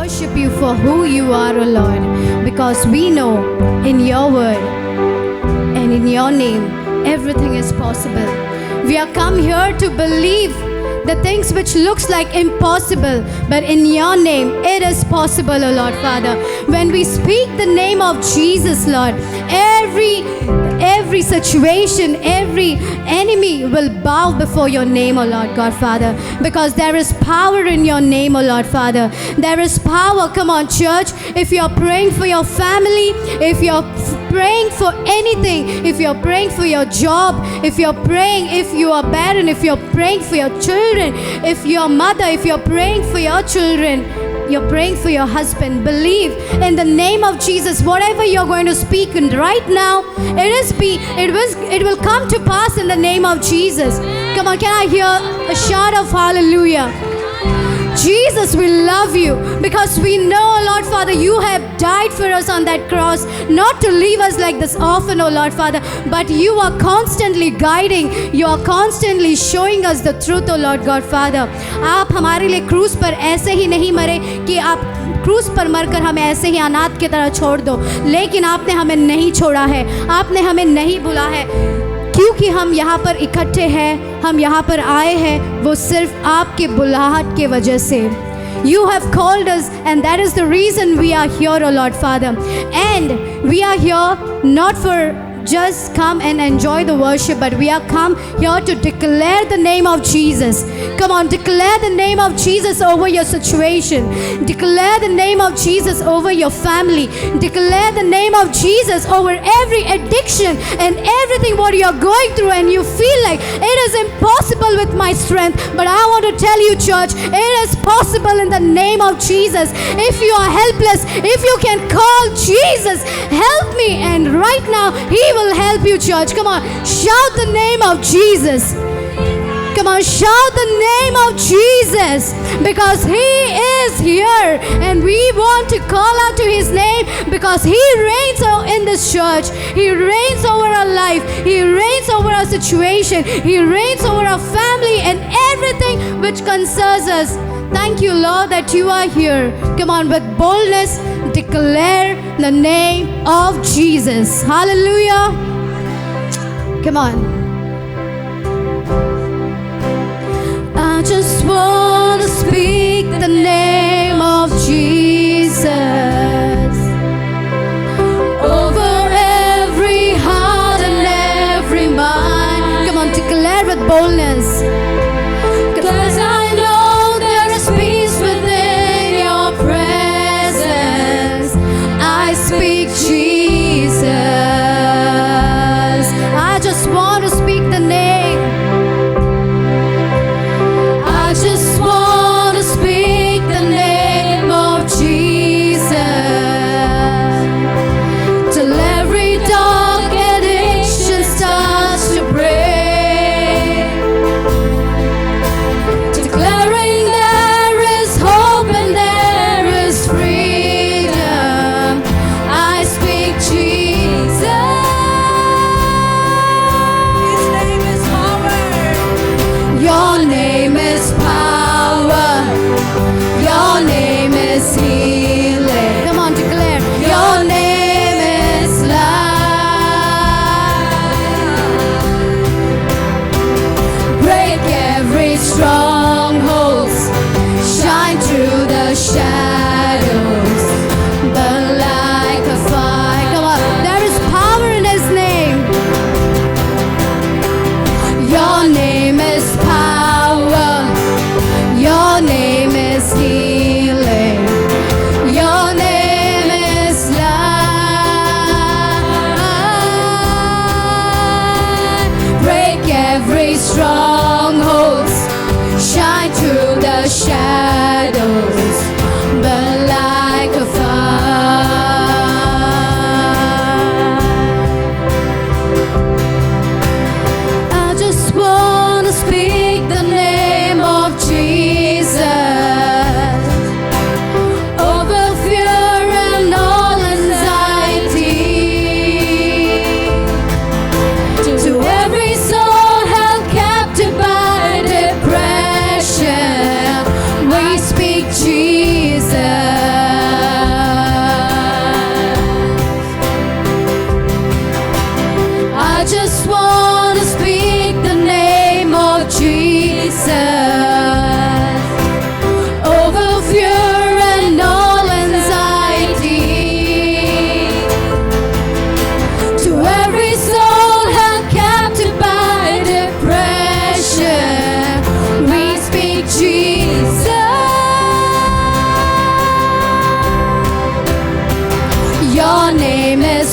worship you for who you are, O Lord, because we know in your word and in your name everything is possible. We are come here to believe the things which looks like impossible, but in your name it is possible, O Lord Father. When we speak the name of Jesus, Lord, every situation, every enemy will bow before your name, O Lord God Father, because there is power in your name, O Lord Father. There is power. Come on, church, if you're praying for your family, if you're praying for anything, if you're praying for your job, if you're praying, if you are barren, if you're praying for your children, if you're a mother, if you're praying for your children, you're praying for your husband, believe in the name of Jesus. Whatever you're going to speak in right now, it will come to pass in the name of Jesus. Come on, can I hear a shout of hallelujah? Jesus, we love you because we know, Lord Father, you have died for us on that cross, not to leave us like this orphan, oh Lord Father, but you are constantly guiding, you are constantly showing us the truth, oh Lord God Father. आप हमारे लिए क्रूस पर ऐसे ही नहीं मरे कि आप क्रूस पर मरकर हमें ऐसे ही अनाथ की तरह छोड़ दो, लेकिन आपने हमें नहीं छोड़ा है, आपने हमें नहीं भुला है, क्योंकि हम यहाँ पर इकट्ठे हैं, हम यहाँ पर आए हैं, वो सिर्फ आपके बुलाहट के वजह से. You have called us, and that is the reason we are here, O Lord Father. And we are here not for just come and enjoy the worship, but we are come here to declare the name of Jesus. Come on, declare the name of Jesus over your situation. Declare the name of Jesus over your family. Declare the name of Jesus over every addiction and everything what you are going through and you feel like it is impossible with my strength. But I want to tell you, church, it is possible in the name of Jesus. If you are helpless, if you can call Jesus, help me, and right now He will help you, church. Come on, shout the name of Jesus. Come on, shout the name of Jesus, because He is here and we want to call out to His name because He reigns in this church. He reigns over our life. He reigns over our situation. He reigns over our family and everything which concerns us. Thank you, Lord, that you are here. Come on, with boldness, declare the name of Jesus. Hallelujah. Come on. I just want to speak the name of Jesus over every heart and every mind. Come on, declare with boldness. Because I know there is peace within your presence. I speak Jesus. I just want to speak the name. I just want to speak the name.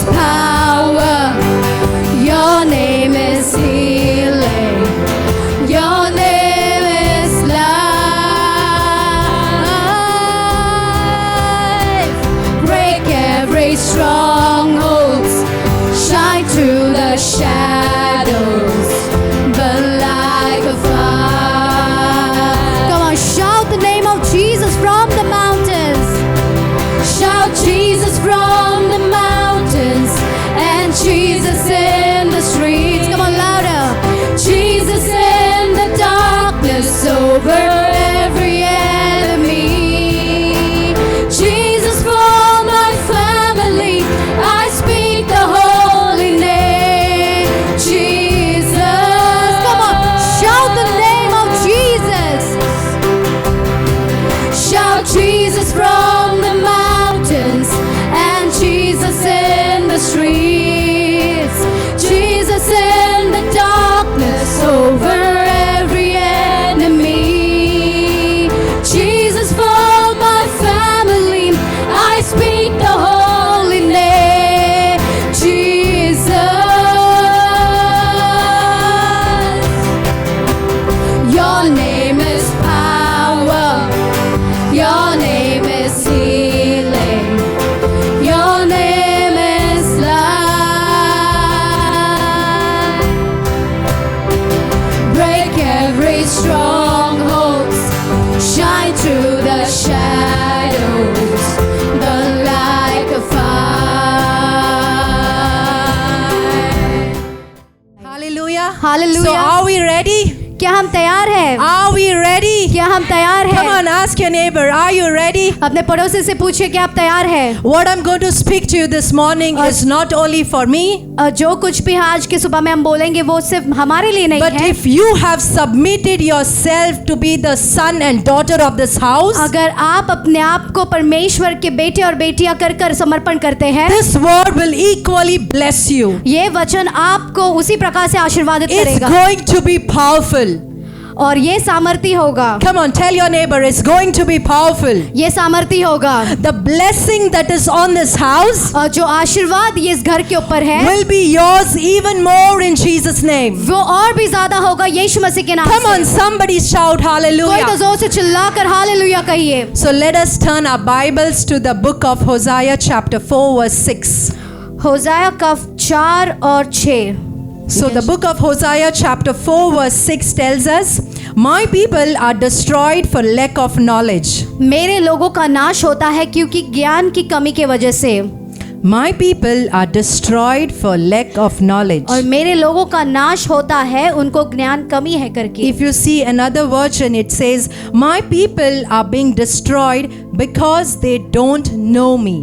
power. Your name is healing. Your name is life. Break every stronghold. Shine through the shadows. Burn like a fire. Come on, shout the name of Jesus from the mountains. Shout Jesus from the mountains. And Jesus in the streets. Come on, louder. Jesus in the darkness over every enemy. Jesus for my family. I speak the holy name. Jesus. Come on, shout the name of Jesus. Shout Jesus from the mountains. And Jesus in the streets. Jesus in the darkness over every enemy. Jesus for my family. I speak the holy name. Jesus. Your name is power. Your name is healing. Your name is life. Break every stronghold. Shine through the shadows. Burn like a fire. Hallelujah. Hallelujah. So are we ready? क्या हम तैयार हैं? Are we ready? क्या हम तैयार Come हैं? on, ask your neighbor, are you ready? अपने पड़ोसी से पूछिए कि आप तैयार हैं? What I'm going to speak to you this morning is not only for me, जो कुछ भी आज की सुबह में हम बोलेंगे वो सिर्फ हमारे लिए नहीं but है. if you have submitted yourself to be the son and daughter of this house, अगर आप अपने आप को परमेश्वर के बेटे और बेटियां कर कर समर्पण करते हैं, this word will equally bless you. ये वचन आपको उसी प्रकार से आशीर्वादित It's करेगा going to be powerful. और ये सामर्थी होगा. Come on, tell your neighbor, it's going to be powerful. ये सामर्थी होगा. The blessing that is on this house और जो आशीर्वाद ये इस घर के ऊपर है will be yours even more in Jesus' name. वो और भी ज्यादा होगा यीशु मसीह के नाम Come on, से. somebody shout कोई तो hallelujah. जोर से चिल्लाकर हालेलुया कहिए. So let us turn our Bibles to the book of Hosea chapter 4 verse 6. होशाया का 4 और 6. So the book of Hosea chapter 4 verse 6 tells us, my people are destroyed for lack of knowledge. मेरे लोगों का नाश होता है क्योंकि ज्ञान की कमी के वजह से. My people are destroyed for lack of knowledge. और मेरे लोगों का नाश होता है उनको ज्ञान कमी है करके. If you see another version, it says, my people are being destroyed because they don't know me.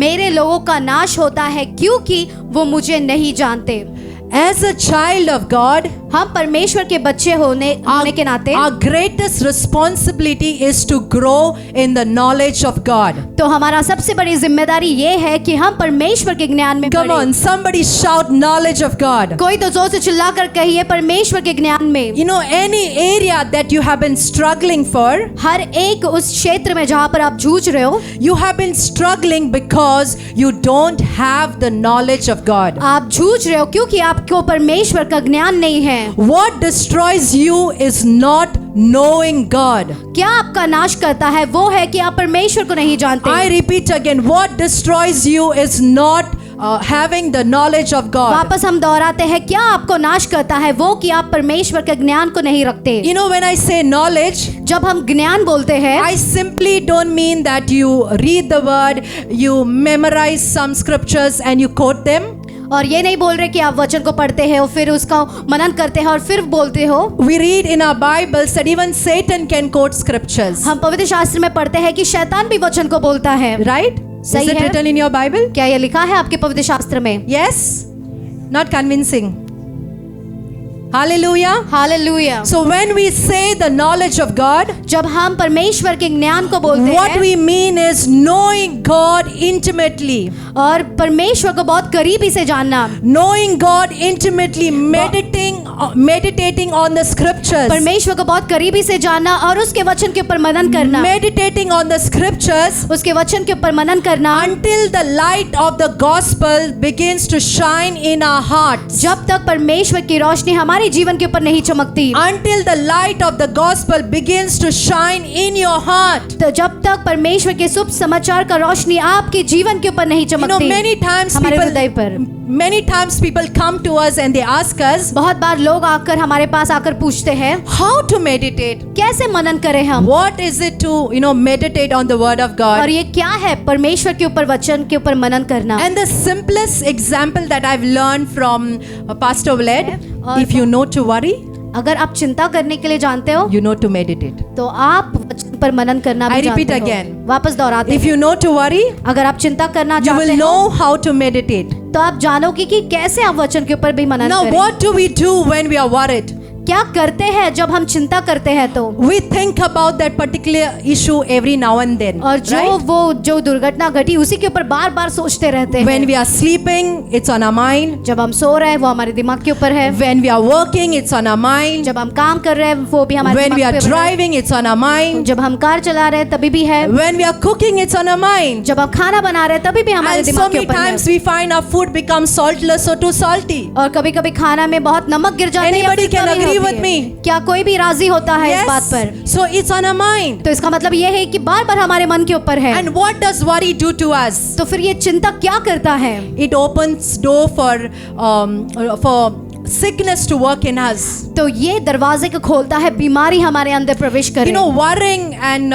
मेरे लोगों का नाश होता है क्योंकि वो मुझे नहीं जानते. As a child of God, हम परमेश्वर के बच्चे होने के नाते our greatest responsibility is to grow in the knowledge of God. तो हमारा सबसे बड़ी जिम्मेदारी ये है कि हम परमेश्वर के ज्ञान में Come on, बढ़ें. somebody shout knowledge of God. कोई तो जोर से चिल्लाकर कहिए परमेश्वर के ज्ञान में. You know, any area that you have been struggling for, हर एक उस क्षेत्र में जहाँ पर आप जूझ रहे हो, you have been struggling because you don't have the knowledge of God. आप जूझ रहे हो क्योंकि आपको परमेश्वर का ज्ञान नहीं है. What destroys you is not knowing God. क्या आपका नाश करता है वो है कि आप परमेश्वर को नहीं जानते. I repeat again, what destroys you is not having the knowledge of God. वापस हम दोहराते हैं, क्या आपको नाश करता है वो कि आप परमेश्वर के ज्ञान को नहीं रखते. You know, when I say knowledge, जब हम ज्ञान बोलते हैं, I simply don't mean that you read the word, you memorize some scriptures and you quote them. और ये नहीं बोल रहे कि आप वचन को पढ़ते हैं और फिर उसका मनन करते हैं और फिर बोलते हो. We read in our Bibles that even Satan can quote scriptures. हम पवित्र शास्त्र में पढ़ते हैं कि शैतान भी वचन को बोलता है. Right? सही Is it है. written in your Bible? क्या ये लिखा है आपके पवित्र शास्त्र में? Yes? Not convincing. Hallelujah. Hallelujah. So when we say the knowledge of God, जब हम परमेश्वर के ज्ञान को बोलते what हैं we mean is knowing God intimately. और परमेश्वर को बहुत करीबी से जानना, Knowing God intimately, meditating on the scriptures. परमेश्वर को बहुत करीबी से जानना और उसके वचन के ऊपर मनन करना, Meditating on the scriptures उसके वचन के ऊपर मनन करना, until the light of the gospel begins to shine in our hearts. जब तक परमेश्वर की रोशनी हमारे जीवन के ऊपर नहीं चमकती, Until the light of the gospel begins to shine in your heart. तो जब तक परमेश्वर के शुभ समाचार का रोशनी आपके जीवन के ऊपर नहीं You know, चमकती, हमारे हृदय पर many times people come to us and they ask us बहुत बार लोग आकर हमारे पास आकर पूछते हैं how to meditate. कैसे मनन करें हम, What is it to, meditate on the word of और God? ये क्या है परमेश्वर के ऊपर वचन के ऊपर मनन करना। And the simplest example that I've learned from Pastor Vlad, और if you know to worry, अगर आप चिंता करने के लिए जानते हो you know to meditate. तो आप वचन पर मनन करना भी I repeat जानते हो। again. वापस दोहराते If हैं। you know to worry, अगर आप चिंता करना you चाहते will हो know how to meditate. तो आप जानोगे कि कैसे आप वचन के ऊपर भी मनन Now, करें। what do we do when we are worried? क्या करते हैं जब हम चिंता करते हैं तो, We think about that particular issue every now and then. और right? जो दुर्घटना घटी उसी के ऊपर बार बार सोचते रहते When हैं। we are sleeping, it's on our mind. जब हम सो रहे हैं वो हमारे दिमाग के ऊपर है, When we are working, it's on our mind. जब हम काम कर रहे हैं वो भी हमारे When we दिमाग are पे है, driving, it's on our mind. जब हम कार चला रहे हैं तभी भी है, When we are cooking, it's on our mind. जब हम खाना बना रहे हैं तभी भी हमारे And so दिमाग के many ऊपर है। times we find our food becomes saltless or too salty. और कभी कभी खाना में बहुत नमक गिर जाता है या Anybody फिर can कमी agree होती with है। me? क्या कोई भी राजी होता है इस बात पर? So it's on our mind. तो इसका मतलब ये है कि बार बार हमारे मन के ऊपर है। And what does worry do to us? तो फिर ये चिंता क्या करता है? It opens door for sickness to work in us. तो ये दरवाजे को खोलता है बीमारी हमारे अंदर प्रवेश करे। Worrying and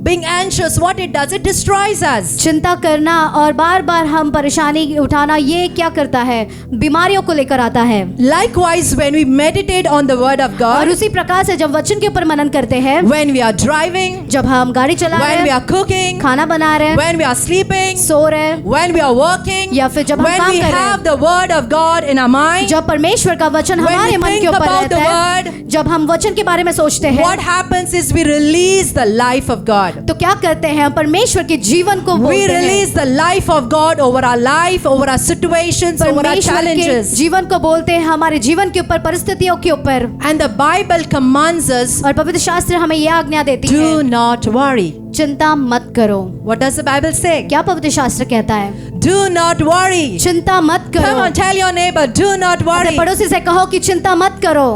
being anxious, what it does, it destroys us. चिंता करना और बार बार हम परेशानी उठाना, ये क्या करता है? बीमारियों को लेकर आता है। Likewise, when we meditate on the word of और God, उसी प्रकार से जब वचन के ऊपर मनन करते हैं, when we are driving, जब हम गाड़ी चला रहे when we हैं, are cooking, खाना बना रहे हैं, when we are sleeping, सो रहे हैं, when we are working, या फिर जब हम when काम we कर रहे have हैं, the word of God in our mind, जब परमेश्वर का वचन when हमारे we मन के think ऊपर about the रहता है, word, जब हम वचन के बारे में सोचते हैं, what happens is we release the life of God. तो क्या करते हैं? हम परमेश्वर के जीवन को We बोलते हैं। release the life of God over our life, over our situations, over our परमेश्वर के challenges. जीवन को बोलते हैं हमारे जीवन के ऊपर, परिस्थितियों के ऊपर। And the Bible commands us, और पवित्र शास्त्र हमें यह आज्ञा देती do है, not worry. चिंता मत करो। What does the Bible say? क्या पवित्र शास्त्र कहता है? Do not worry. चिंता मत Come करो। on, tell your neighbor, do not अपने worry. पड़ोसी से कहो कि चिंता मत करो।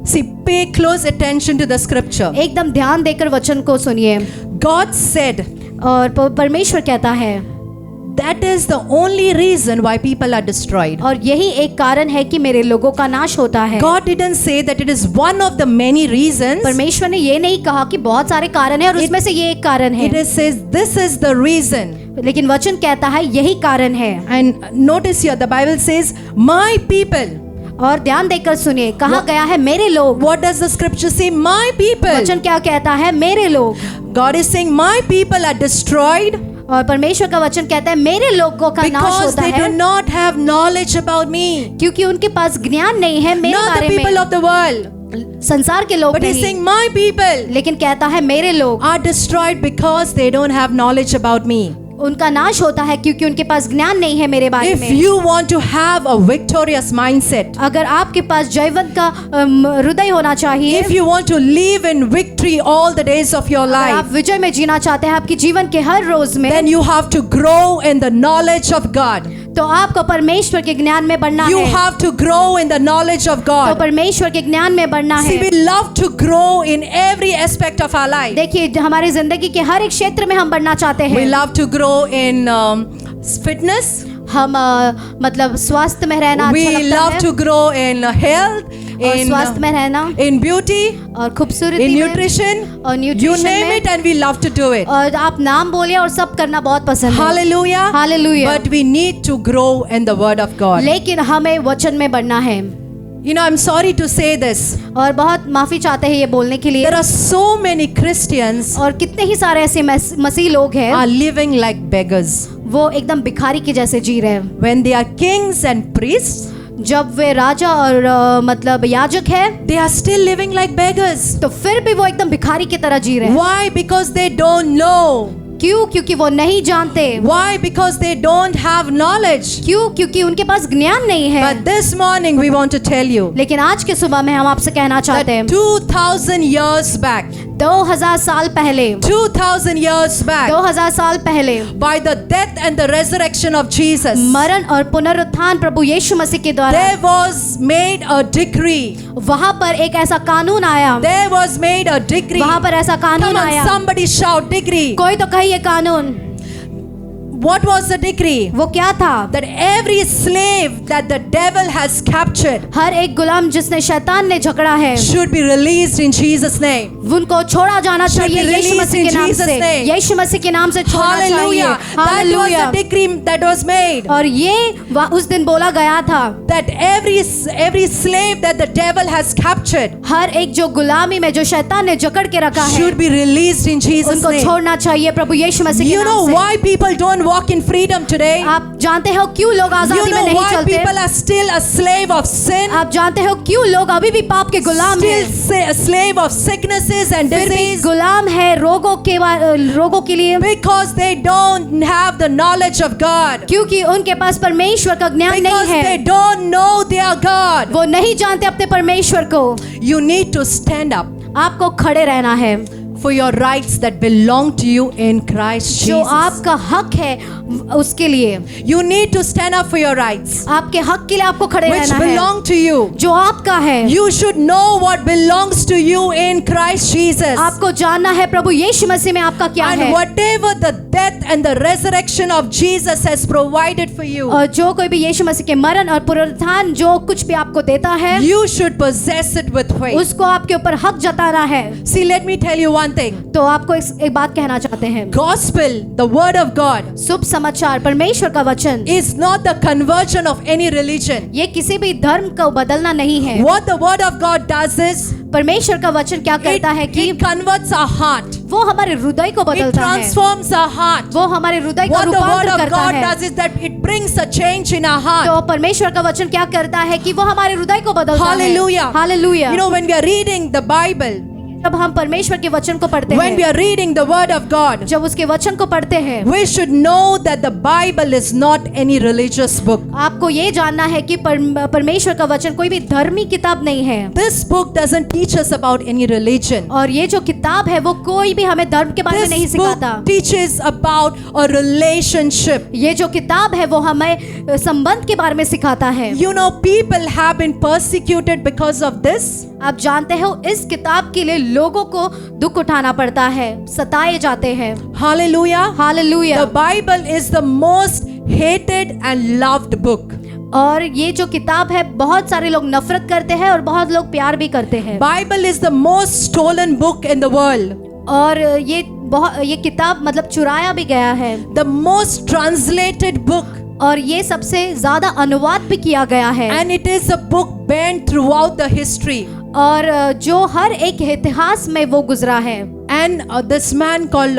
See, pay close attention to the scripture. एकदम ध्यान देकर वचन को सुनिए। God said, और परमेश्वर कहता है, that is the only reason why people are destroyed. और यही एक कारण है कि मेरे लोगों का नाश होता है। God didn't say that it is one of the many reasons. परमेश्वर ने ये नहीं कहा कि बहुत सारे कारण हैं और उसमें से ये एक कारण है, It is says this is the reason. लेकिन वचन कहता है यही कारण है। And notice here the Bible says, my people. और ध्यान देकर सुनिए, कहा गया है मेरे लोग। What does the scripture say? My people. वचन क्या कहता है? मेरे लोग। God is saying my people are destroyed और परमेश्वर का वचन कहता है मेरे लोगों का नाश because होता they do है not have knowledge about me. क्योंकि उनके पास ज्ञान नहीं है मेरे Not the बारे people में। of the world. संसार के लोग But he's नहीं, saying my people लेकिन कहता है मेरे लोग। are destroyed because they don't have knowledge about me. उनका नाश होता है क्योंकि उनके पास ज्ञान नहीं है मेरे बारे If में। you want to have a victorious mindset, अगर आपके पास जयवंत का हृदय होना चाहिए, if you want to live in victory all the days of your अगर आप life, विजय में जीना चाहते हैं आपके जीवन के हर रोज में, then you have to grow in the knowledge of God. तो आपको परमेश्वर के ज्ञान में बढ़ना You है। have to grow in the knowledge of तो God. परमेश्वर के ज्ञान में बढ़ना See, है। we love to grow in every aspect of our life. देखिए हमारी जिंदगी के हर एक क्षेत्र में हम बढ़ना चाहते We हैं। love to grow in fitness. हम मतलब स्वास्थ्य में रहना We अच्छा लगता love है, to grow in health, और in स्वास्थ्य में रहना in beauty, और खूबसूरती in में nutrition. और You न्यूट्रिशन name में, it, and we love to do it. और आप नाम बोलिए और सब करना बहुत पसंद है। Hallelujah. Hallelujah. But we need to grow in the word of God. लेकिन हमें वचन में बढ़ना है। I'm sorry to say this. और बहुत माफी चाहते हैं ये बोलने के लिए। There are so many Christians और कितने ही सारे ऐसे मसीह लोग हैं are living like beggars. वो एकदम भिखारी के जैसे जी रहे हैं। When they are kings and priests, जब वे राजा और मतलब याजक है, they are still living like beggars. तो फिर भी वो एकदम भिखारी की तरह जी रहे हैं। Why? Because they don't know. क्यों? क्योंकि वो नहीं जानते। Why? Because they don't have knowledge. क्यों? क्योंकि उनके पास ज्ञान नहीं है। But this morning we want to tell you लेकिन आज के सुबह में हम आपसे कहना चाहते हैं, that 2000 years back, 2000 साल पहले, 2000 years back, 2000 साल पहले by the death and the resurrection of Jesus, मरण और पुनरुत्थान प्रभु यीशु मसीह के द्वारा there was made a decree. वहां पर एक ऐसा कानून आया। There was made a decree. वहां पर ऐसा कानून Come on, आया। somebody shout decree. कोई तो कहिए कानून। What was the decree? वो क्या था? That every slave that the devil has captured हर एक गुलाम जिसने शैतान ने झगड़ा है, should be released in Jesus' name. उनको छोड़ा जाना Should be चाहिए यीशु released मसीह in के नाम Jesus' से। name. यीशु मसीह के नाम से छोड़ना चाहिए। Hallelujah. That was hallelujah. the decree that was made. और ये उस दिन बोला गया था, That every slave that the devil has captured हर एक जो गुलामी में जो शैतान ने जकड़ के रखा है, should be released in Jesus' उनको name. छोड़ना चाहिए प्रभु यीशु मसीह के You know नाम से। why people don't walk in freedom today? आप जानते हो क्यों लोग You आजादी में know नहीं why चलते? people are still a slave of sin? आप जानते हो क्यों लोग अभी भी पाप के गुलाम हैं? Still a slave of sicknesses and फिर भी disease? गुलाम है रोगों के लिए, Because they don't have the knowledge of God. क्योंकि उनके पास परमेश्वर का ज्ञान नहीं Because they है। don't know their God. वो नहीं जानते अपने परमेश्वर को। You need to stand up आपको खड़े रहना है। for your rights that belong to you in Christ जो Jesus. आपका हक है उसके लिए, You need to stand up for your rights आपके हक के लिए आपको खड़े which रहना है, belong to you. जो आपका है। You should know what belongs to you in Christ Jesus. आपको जानना है प्रभु यीशु मसीह में आपका क्या And है। whatever the death and the resurrection of Jesus has provided for you, और जो कोई भी यीशु मसीह के मरण और पुनरुत्थान जो कुछ भी आपको देता है, you should possess it with faith. उसको आपके ऊपर हक जताना है। See, let me tell you one thing. तो आपको एक बात कहना चाहते हैं, Gospel, the word of God, शुभ समाचार परमेश्वर का वचन is not the conversion of any religion. ये किसी भी धर्म को बदलना नहीं है। What the word of God does is परमेश्वर का वचन क्या करता है कि it converts our heart. वो हमारे हृदय को It बदलता है, transforms our heart. वो हमारे हृदय का What the word रूपांतर of करता God है। does is that it brings a change in our heart. तो परमेश्वर का वचन क्या करता है कि वो हमारे हृदय को बदलता है। Hallelujah. Hallelujah. You know, when we are reading the Bible, जब हम परमेश्वर के वचन को पढ़ते when we हैं, are reading the word of God, जब उसके वचन को पढ़ते हैं, we should know that the Bible is not any religious book. आपको ये जानना है कि परमेश्वर का वचन कोई भी धर्मी किताब नहीं है। This book doesn't teach us about any religion. और ये जो किताब है वो कोई भी हमें धर्म के बारे में नहीं This book सिखाता। teaches about a relationship. ये जो किताब है वो हमें संबंध के बारे में सिखाता है। You know, people have been persecuted because of this. आप जानते हो इस किताब के लिए लोगों को दुख उठाना पड़ता है, सताए जाते हैं। Hallelujah. Hallelujah. The Bible is the most hated and loved book. और ये जो किताब है बहुत सारे लोग नफरत करते हैं और बहुत लोग प्यार भी करते हैं। Bible is the most stolen book in the world. और ये किताब मतलब चुराया भी गया है। The most translated book. और ये सबसे ज्यादा अनुवाद भी किया गया है। And it is a book banned throughout the history. और जो हर एक इतिहास में वो गुजरा है। And this man called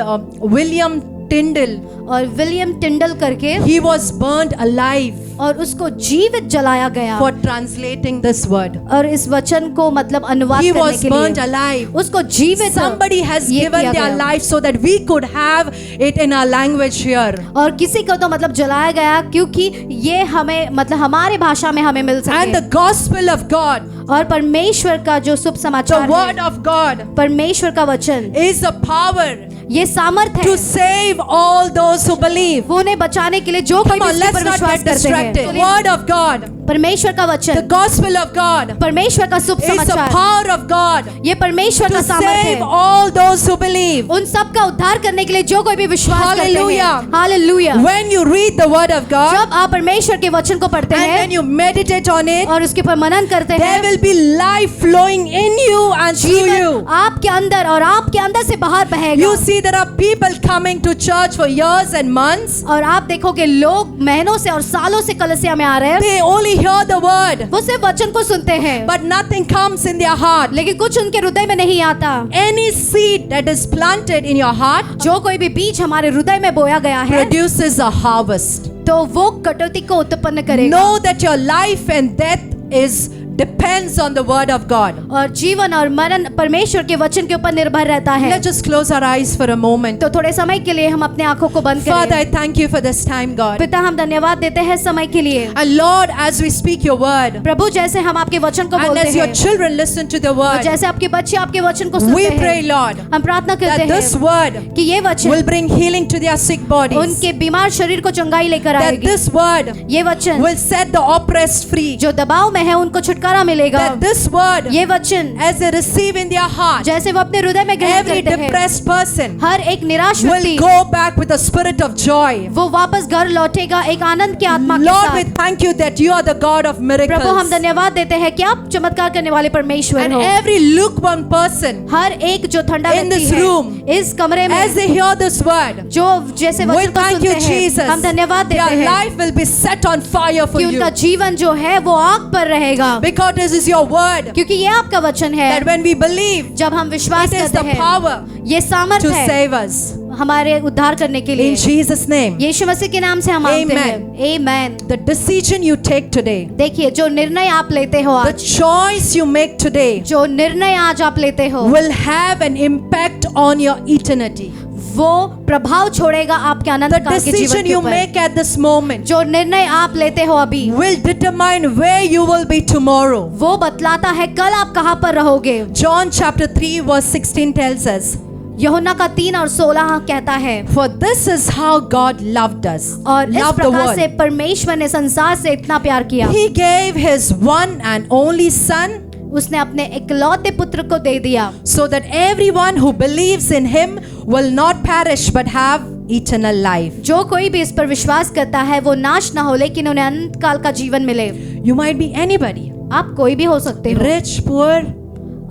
William Tyndale, और विलियम टिंडल करके he was burned alive और उसको जीवित जलाया गया for translating this word. और इस वचन को मतलब अनुवाद He करने was के burned लिए alive. उसको जीवित Somebody has ये given किया their गया। life so that we could have it in our language here. और किसी को तो मतलब जलाया गया क्योंकि ये हमें मतलब हमारी भाषा में हमें मिल And सके। the gospel of God, और परमेश्वर का जो शुभ the समाचार word है, of God, परमेश्वर का वचन is the power ये सामर्थ to है save all those who believe. वो उन्हें बचाने के लिए जो कोई Come भी on, उसके let's पर not विश्वास get करते distracted. हैं। Word of God, परमेश्वर का the वचन, gospel of God परमेश्वर का शुभ is the समाचार, power of God ये परमेश्वर का to सामर्थ save है all those who believe. उन सब का उद्धार करने के लिए जो कोई भी विश्वास करते हैं। Hallelujah. Hallelujah. When you read the word of God जब आप परमेश्वर के वचन को पढ़ते and हैं when you meditate on it, और उसके ऊपर मनन करते there हैं, will be life flowing in you and through जीवन you. आपके अंदर और आपके अंदर से बाहर बहेगा। You see, there are people coming to church for years and months. और आप देखोगे लोग महीनों से और सालों से कलीसिया में आ रहे हैं, They only hear the word, वो सिर्फ वचन को सुनते हैं but nothing comes in their heart. लेकिन कुछ उनके हृदय में नहीं आता। Any seed that is planted in your heart जो कोई भी बीज हमारे हृदय में बोया गया है produces a harvest. तो वो कटौती को उत्पन्न करेगा। Know that your life and death is depends on the word of God. और जीवन और मरण परमेश्वर के वचन के ऊपर निर्भर रहता है। Let's just close our eyes for a moment. तो थोड़े समय के लिए हम अपने आंखों को बंद Father, करें। I thank you for this time, God. पिता, हम धन्यवाद देते हैं समय के लिए। And Lord, as we speak your word, प्रभु, जैसे हम आपके वचन को and बोलते as your हैं, children listen to the और word, जैसे आपके बच्चे आपके वचन को we सुनते pray, हैं, Lord, हम प्रार्थना करते that this हैं word कि ये वचन will bring healing to their sick bodies. उनके बीमार शरीर को चंगाई लेकर That आएगी। this word ये वचन will set the oppressed free. जो दबाव में है उनको छुटकारा मिलेगा। That this word, ये वचन as they receive in their heart, जैसे वो अपने हृदय में ग्रहण every करते हैं, depressed person हर एक निराश व्यक्ति will go back with a spirit of joy. वो वापस घर लौटेगा एक आनंद की आत्मा के Lord, we साथ। thank you that you are the God of प्रभु, हम miracles. धन्यवाद देते हैं कि आप चमत्कार करने वाले परमेश्वर And हो। every lukewarm person, हर एक जो ठंडा in व्यक्ति this है room, इस कमरे में, as they hear this word, जो जैसे we वचन को thank सुनते you, हैं, Jesus. हम धन्यवाद देते Their हैं life will be set on fire for कि you. उनका जीवन जो है वो आग पर रहेगा, Because this is your word. क्योंकि ये आपका वचन है। That when we believe, जब हम विश्वास it is करते the हैं, power ये सामर्थ्य to है save us. हमारे उद्धार करने के लिए। In Jesus' name. यीशु मसीह के नाम से हम मांगते Amen. हैं। आमेन। The decision you take today, देखिए, जो निर्णय आप लेते हो the आज, choice you make today, जो निर्णय आज आप लेते हो, will have an impact on your eternity. वो प्रभाव छोड़ेगा आपके अनंत The काल के जीवन decision के you ऊपर। make at this moment जो निर्णय आप लेते हो अभी, will determine where you will be tomorrow. वो बतलाता है कल आप कहाँ पर रहोगे। John chapter 3 verse 16 tells us, यूहन्ना का 3 और 16 कहता है, for this is how God loved us. और इस Loved the प्रकार world. से परमेश्वर ने संसार से इतना प्यार किया, He gave his one and only son उसने अपने इकलौते पुत्र को दे दिया, so that everyone who believes in him will not perish but have eternal life. जो कोई भी इस पर विश्वास करता है वो नाश ना हो लेकिन उन्हें अनंत काल का जीवन मिले। You might be anybody, आप कोई भी हो सकते हो, rich, poor,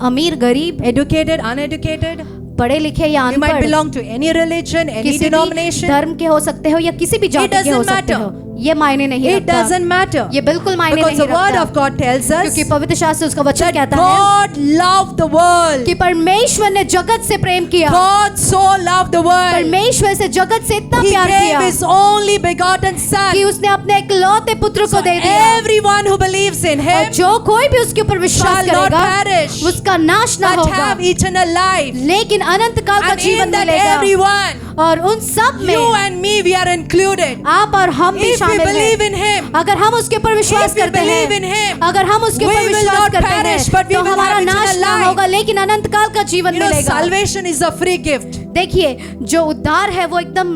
अमीर गरीब, educated, uneducated. पढ़े लिखे या You might अनपढ़, belong to any religion, any किसी भी denomination. धर्म के हो सकते हो या किसी भी जाति के हो doesn't सकते matter. हो, ये मायने नहीं It रखता। doesn't matter. ये बिल्कुल मायने Because नहीं the word रखता, of God tells us क्योंकि पवित्र शास्त्र उसका वचन that कहता है God loved the world. कि परमेश्वर ने जगत से प्रेम किया, God so loved the world. परमेश्वर से जगत से इतना He प्यार gave किया his only begotten son. कि उसने अपने इकलौते पुत्र So को दे दिया, everyone who believes in और him जो कोई भी उसके ऊपर विश्वास shall not करेगा perish उसका नाश ना but होगा have eternal life. लेकिन अनंत काल का And जीवन in that मिलेगा। everyone, और उन सब में you and me, we are included. आप और हम भी If we शामिल believe हैं। in him, अगर हम उसके ऊपर विश्वास if we करते believe in हैं, him, अगर हम उसके we ऊपर will विश्वास not करते perish, हैं but we तो will हमारा have नाश eternal ना life. होगा लेकिन अनंत काल का जीवन You know, मिलेगा। salvation is a free gift. देखिए, जो उद्धार है वो एकदम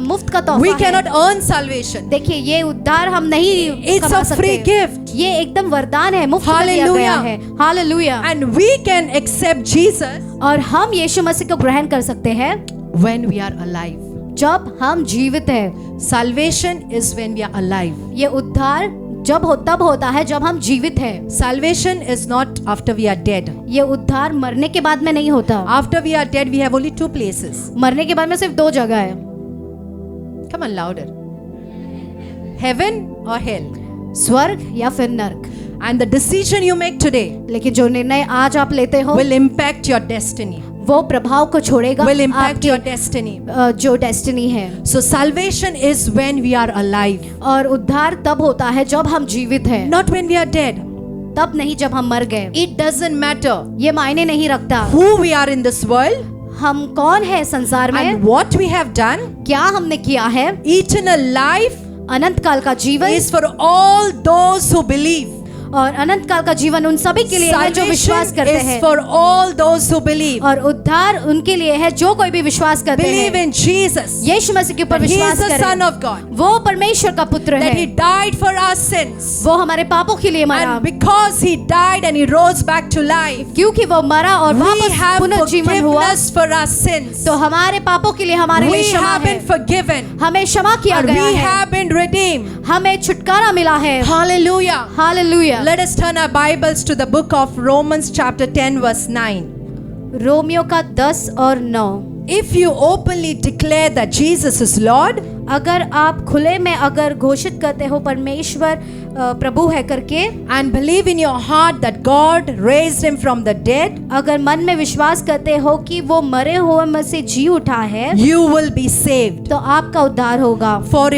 मुफ्त का We तोहफा cannot है। earn salvation. देखिए, ये उद्धार हम नहीं It's कमा a सकते। free gift. ये एकदम वरदान है, मुफ्त में दिया गया Hallelujah. है। Hallelujah. And we can accept Jesus और हम यीशु मसीह को ग्रहण कर सकते हैं when we are alive. जब हम जीवित हैं। Salvation is when we are alive. ये उद्धार तब होता है जब हम जीवित हैं। Salvation is not after we are dead. ये उद्धार मरने के बाद में नहीं होता। After we are dead, we have only two places. मरने के बाद में सिर्फ 2 जगह है, Come on, louder. Heaven or hell. स्वर्ग या फिर नरक। And the decision you make today लेकिन जो निर्णय आज आप लेते हो will impact your destiny. वो प्रभाव को छोड़ेगा Will impact आपके your destiny. जो डेस्टिनी है। So salvation is when we are alive, और उद्धार तब होता है जब हम जीवित हैं, not when we are dead. तब नहीं जब हम मर गए। It doesn't matter ये मायने नहीं रखता who we are in this world हम कौन है संसार में, and what we have done. क्या हमने किया है। Eternal life अनंत काल का जीवन is for all those who believe. और अनंत काल का जीवन उन सभी के लिए है जो विश्वास Salvation करते is हैं, for all those who believe. और उद्धार उनके लिए है जो कोई भी विश्वास करते Believe हैं। in Jesus. यीशु मसीह के ऊपर He is विश्वास the Son करें, of God. वो परमेश्वर का पुत्र That है, He died for our sins. वो हमारे पापों के लिए मरा, And because He died and He rose back to life, क्योंकि वो मरा और we वापस have पुनर्जीवन हुआ, forgiveness for our sins. तो हमारे पापों के लिए हमारे लिए We क्षमा have है, been forgiven. हमें क्षमा किया And गया we है, have been redeemed. हमें छुटकारा मिला है। Hallelujah. Hallelujah. Let us turn our Bibles to the book of Romans chapter 10 verse 9. Romeo का 10 और 9। If you openly declare that Jesus is Lord अगर आप खुले में अगर घोषित करते हो परमेश्वर प्रभु है करके, and believe in your heart that God raised him from the dead, अगर मन में विश्वास करते हो कि वो मरे हुए में से जी उठा है, you will be saved. तो आपका उद्धार होगा। For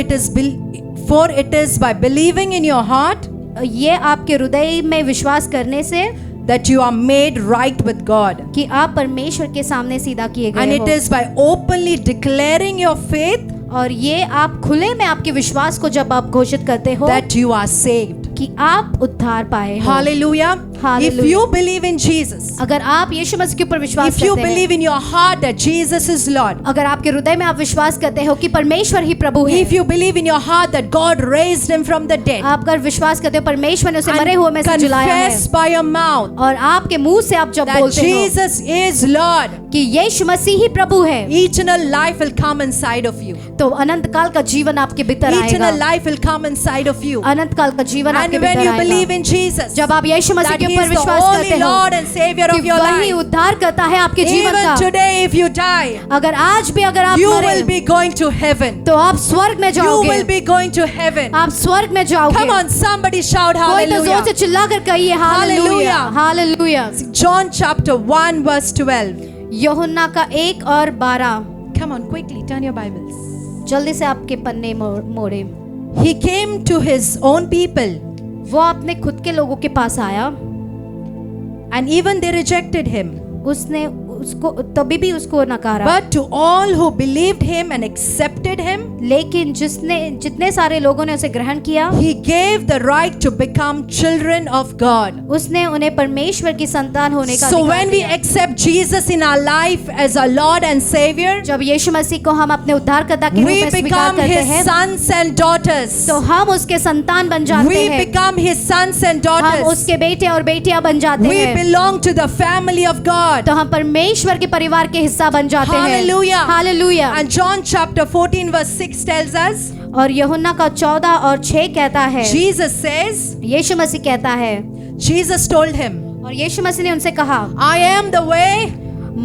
For it is by believing in your heart ये आपके हृदय में विश्वास करने से that you are made right with God. कि आप परमेश्वर के सामने सीधा किए And गए it हो, is by openly declaring your faith और ये आप खुले में आपके विश्वास को जब आप घोषित करते हो that you are saved. कि आप उद्धार पाए हो। Hallelujah. If Hallelujah. you believe in Jesus, अगर आप यीशु मसीह के ऊपर विश्वास if you करते हैं, believe in your heart that Jesus is Lord, अगर आपके हृदय में आप विश्वास करते हो कि परमेश्वर ही प्रभु है, if you believe in your heart that God raised him from the dead, आप अगर विश्वास करते हो परमेश्वर ने उसे मरे हुए में से जिलाया है, confess by your mouth और आपके मुंह से आप जब that बोलते हो Jesus is Lord, कि यीशु मसीह ही प्रभु है, eternal life will come inside of you. तो अनंत काल का जीवन आपके भीतर Eternal आएगा। life will come inside of you. अनंत काल का जीवन And आपके when भीतर you आएगा। believe in Jesus, जब आप यीशु मसीह that के he ऊपर is the विश्वास only करते हो Lord and Savior कि of your वही life, उद्धार करता है आपके जीवन even का, today if you die, अगर आज भी अगर आप you मरे will be going to heaven. तो आप स्वर्ग में You जाओगे, will be going to heaven. आप स्वर्ग में जाओगे। Come on, somebody shout कोई तो जोर से hallelujah. चिल्ला कर कहिए hallelujah, hallelujah. John chapter 1 verse 12. यूहन्ना का 1 और 12, Come on, quickly turn your Bibles. जल्दी से आपके पन्ने मोड़े। He came to his own people वो अपने खुद के लोगों के पास आया, and even they rejected him. उसने उसको तभी भी उसको नकारा, But to all who believed him and accepted him, लेकिन जितने सारे लोगों ने उसे ग्रहण किया, he gave the right to become children of God. उसने उन्हें परमेश्वर की संतान होने का So अधिकार when we दिया। accept Jesus in our life as our Lord and Savior, जब यीशु मसीह को हम अपने उद्धारकर्ता के रूप we में स्वीकार become करते his हैं, sons and daughters. तो हम उसके संतान बन जाते We हैं, become his sons and हम daughters. उसके बेटे और बेटियां बन जाते We हैं, belong to the family of God. तो हम परमेश्वर के परिवार के हिस्सा बन जाते हैं। Hallelujah. Hallelujah. And John chapter 14 verse 6 tells us, और यूहन्ना का 14 और 6 कहता है, Jesus says, यीशु मसीह कहता है, Jesus told him, और यीशु मसीह ने उनसे कहा, I am the way,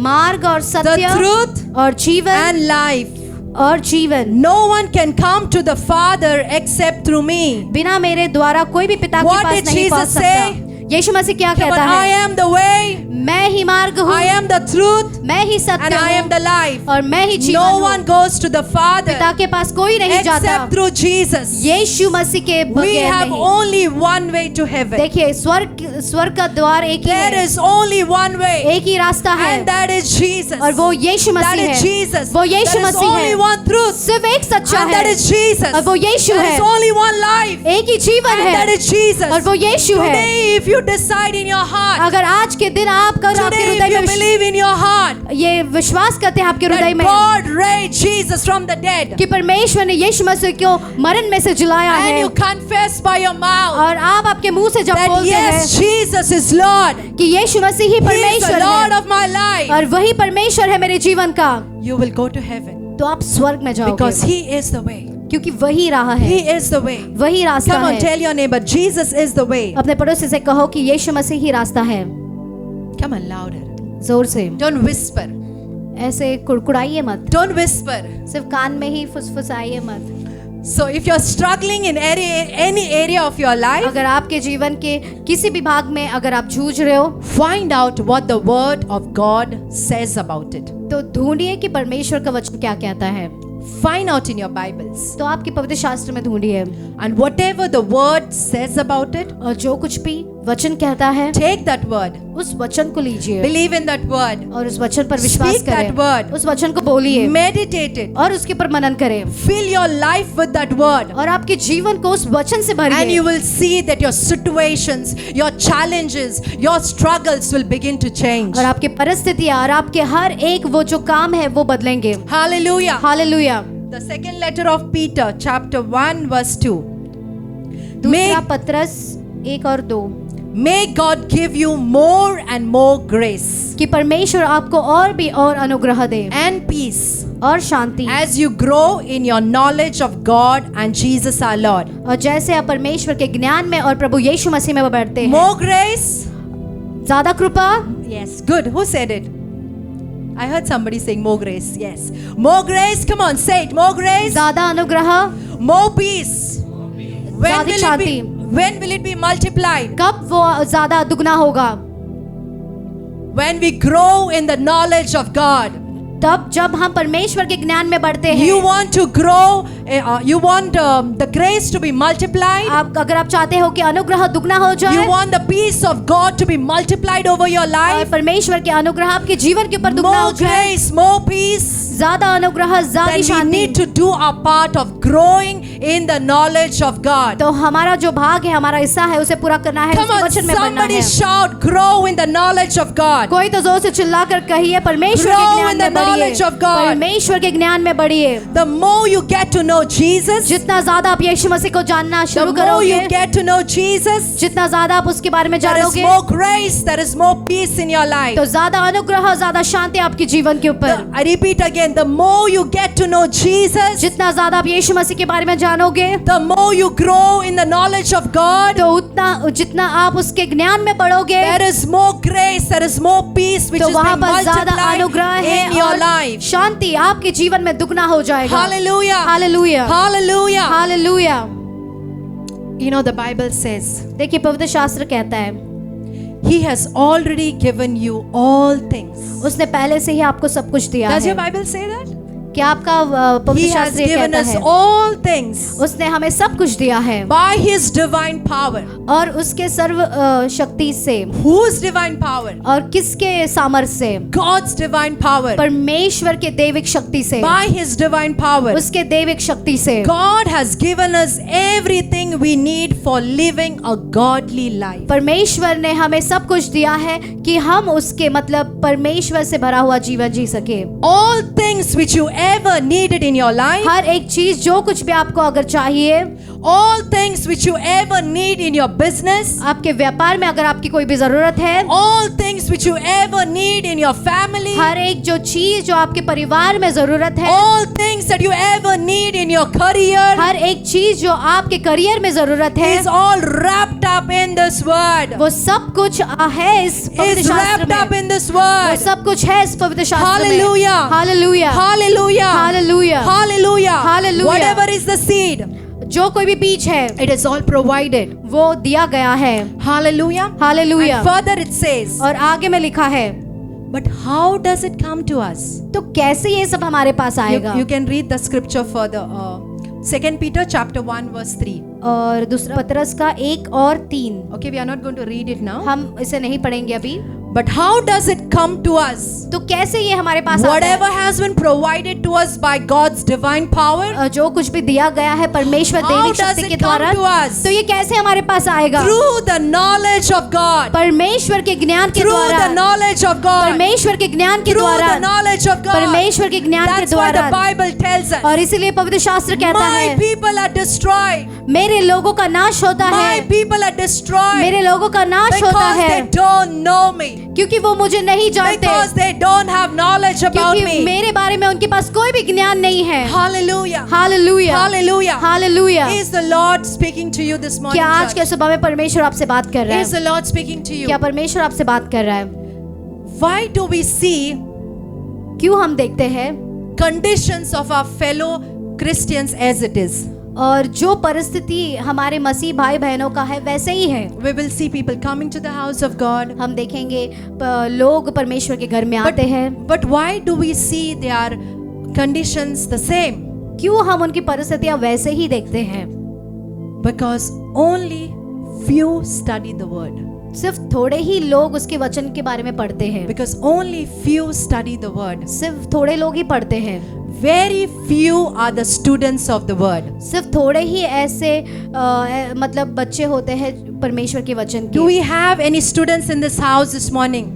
मार्ग और the सत्य truth और जीवन and life. और जीवन, No one can come to the Father except through me. बिना मेरे द्वारा कोई भी पिता के What पास did नहीं पहुंच Jesus सकता। say? यीशु मसीह क्या Come on, कहता I है? am the way, मैं ही मार्ग हूँ, I am the truth, मैं ही and सत्य I am हूँ, the life. और मैं ही जीवन No हूँ। one goes to the Father पिता के पास कोई नहीं जाता except through Jesus. यीशु मसीह के We बगैर have नहीं। only one way to heaven. देखिए स्वर्ग का द्वार एक ही There है, is only one way, एक ही रास्ता है, and that is Jesus. और वो यीशु That मसीह is है, Jesus. वो यीशु There is मसीह only है, one truth, सिर्फ एक सच्चा and that है, is Jesus. और वो यीशु There है, is only one life, एक ही जीवन and that है, is Jesus. और वो यीशु है। Today, if you decide in your heart, अगर आज के दिन आपके today, if हृदय you में believe in your heart ये विश्वास करते हैं आपके हृदय that में God raised Jesus from the dead, कि परमेश्वर ने यीशु मसीह को मरण में से जिलाया and है, you confess by your mouth और आप आपके मुंह से जब that बोलते हैं yes, Jesus is Lord, कि यीशु मसीह ही He is the परमेश्वर Lord है of my life, और वही परमेश्वर है मेरे जीवन का, you will go to heaven तो आप स्वर्ग में जाओगे, because He is the way. क्योंकि वही राह है, He is the way. वही रास्ता Come on, है। tell your neighbor, Jesus is the way. अपने पड़ोसी से कहो कि यीशु मसीह ही रास्ता है, Come on, louder. जोर से, Don't whisper. ऐसे कुड़कुड़ाइए मत, Don't whisper. सिर्फ कान में ही फुसफुसाइए मत। So if you're struggling in any area of your life, अगर आपके जीवन के किसी भी भाग में अगर आप जूझ रहे हो, find out what the word of God says about it. तो ढूंढिए कि परमेश्वर का वचन क्या कहता है, Find out in your Bibles. तो आपके पवित्र शास्त्र में ढूंढिए, And whatever the word says about it, और जो कुछ भी वचन कहता है take that word. उस वचन को लीजिए Believe in that word. और उस वचन पर विश्वास Speak that word. करें, उस वचन को बोलिए Meditate it. और उसके ऊपर मनन करें, Fill your life with that word. और आपके जीवन को उस वचन से And भरिए, you will see that your situations, your challenges, your struggles will begin to change. और आपकी परिस्थितियां और आपके हर एक वो जो काम है वो बदलेंगे। Hallelujah. Hallelujah. The second letter of Peter, chapter 1, verse 2. दूसरा पत्रस 1 और 2, May God give you more and more grace कि परमेश्वर आपको और भी और अनुग्रह दे and peace और शांति, as you grow in your knowledge of God and Jesus our Lord. और जैसे आप परमेश्वर के ज्ञान में और प्रभु यीशु मसीह में बढ़ते हैं। More grace? ज्यादा कृपा, Yes, good. Who said it? I heard somebody saying more grace. Yes. More grace. Come on, say it. More grace. ज्यादा अनुग्रह, More peace. When will it be multiplied? कब वो ज्यादा दुगना होगा? When we grow in the knowledge of God. तब जब हम परमेश्वर के ज्ञान में बढ़ते हैं, you want to grow, you want the grace to be multiplied, आप अगर आप चाहते हो कि अनुग्रह दुगना हो जाए, you want the peace of God to be multiplied over your और life, परमेश्वर के अनुग्रह आपके जीवन के ऊपर दुगना हो more जाए, grace, more peace, ज्यादा अनुग्रह, ज्यादा then we Shanti, need to do our part of growing in the knowledge of God. तो हमारा जो भाग है, हमारा हिस्सा है, उसे पूरा करना है, Come उसके on, वचन में बढ़ना somebody है। shout, grow in the knowledge of God. कोई तो जोर से चिल्ला कर कहिए, परमेश्वर के Grow ज्ञान in the में बढ़िए, knowledge of God. परमेश्वर के ज्ञान में बढ़िए। The more you get to know Jesus, जितना ज्यादा आप यीशु मसीह को जानना the शुरू more you करोगे, get to know Jesus, जितना ज्यादा आप उसके बारे में there is जानोगे, more grace, there is more peace in your life. तो ज्यादा अनुग्रह, ज्यादा शांति आपके जीवन के ऊपर। I repeat again, the more you get to know Jesus, जितना ज्यादा आप यीशु मसीह के बारे में जानोगे, the more you grow in the knowledge of God, तो उतना जितना आप उसके ज्ञान में बढ़ोगे, there is more grace, there is more peace which तो is वहाँ being पर ज्यादा multiplied अनुग्रह है in your और life. शांति आपके जीवन में दुगना हो जाएगा। Hallelujah. Hallelujah, Hallelujah. Hallelujah. You know, the Bible says, देखिए पवित्र शास्त्र कहता है, He has already given you all things. उसने पहले से ही आपको सब कुछ दिया Does है। your Bible say that? क्या आपका पवित्र He has शास्त्र ये given कहता us है? all things उसने हमें सब कुछ दिया है by His divine power. और उसके सर्व शक्ति से। Whose divine power? और किसके सामर्थ्य से? God's divine power. परमेश्वर के दैविक शक्ति से, By His divine power. उसके दैविक शक्ति से। God has given us everything we need for living a godly life. परमेश्वर ने हमें सब कुछ दिया है कि हम उसके मतलब परमेश्वर से भरा हुआ जीवन जी सके। All things which you ever needed in your life, हर एक चीज जो कुछ भी आपको अगर चाहिए, all things which you ever need in your business, आपके व्यापार में अगर आपकी कोई भी जरूरत है, all things which you ever need in your family, हर एक जो चीज जो आपके परिवार में जरूरत है, all things that you ever need in your career, हर एक चीज जो आपके करियर में जरूरत है, is all wrapped up in this word. वो सब कुछ है इस पवित्र Is शास्त्र wrapped up में। in this वो word. सब कुछ है इस पवित्र शास्त्र में। Hallelujah. Hallelujah, Hallelujah. Hallelujah, Hallelujah. Hallelujah. Whatever is the seed, जो कोई भी बीज है it is all provided. वो दिया गया है। Hallelujah. Hallelujah. And further it says, और आगे में लिखा है, but how does it come to us? तो कैसे ये सब हमारे पास आएगा? You can read the scripture further. 2 Peter chapter 1 verse 3. और दूसरा पतरस का 1 और 3। Okay, we are not going to read it now. हम इसे नहीं पढ़ेंगे अभी। But how does it come to us? तो कैसे ये हमारे पास आता Whatever है? has been provided to us by God's divine power, जो कुछ भी दिया गया है परमेश्वर how दैविक does शक्ति के it come द्वारा, to us? तो ये कैसे हमारे पास आएगा? Through the knowledge of God. परमेश्वर के ज्ञान के Through द्वारा, the knowledge of God. परमेश्वर के ज्ञान के Through द्वारा, the knowledge of God. परमेश्वर के ज्ञान के That's why the द्वारा। Bible tells us, और इसीलिए पवित्र शास्त्र कहता my है, people are destroyed. मेरे लोगों का नाश होता My है, people are destroyed मेरे लोगों का नाश होता because है, they don't know me. क्योंकि वो मुझे नहीं जानते, Because they don't have knowledge about क्योंकि me. मेरे बारे में उनके पास कोई भी ज्ञान नहीं है। Hallelujah. Hallelujah, Hallelujah. Hallelujah. Is the Lord speaking to you this morning? क्या आज church? के सुबह में परमेश्वर आपसे बात कर रहा Is है? the Lord speaking to you? क्या परमेश्वर आपसे बात कर रहा है? Why do we see क्यों हम देखते हैं conditions of our fellow Christians as it is? और जो परिस्थिति हमारे मसीह भाई बहनों का है वैसे ही है। We will see people coming to the house of God. हम देखेंगे लोग परमेश्वर के घर में आते हैं, But why do we see their conditions the same? क्यों हम उनकी परिस्थितियां वैसे ही देखते हैं? Because only few study the word. सिर्फ थोड़े ही लोग उसके वचन के बारे में पढ़ते हैं। Because only few study the word. सिर्फ थोड़े लोग ही पढ़ते हैं। Very few are the students of the word. सिर्फ थोड़े ही ऐसे मतलब बच्चे होते हैं परमेश्वर के वचन Do के। we have any students in this house this morning?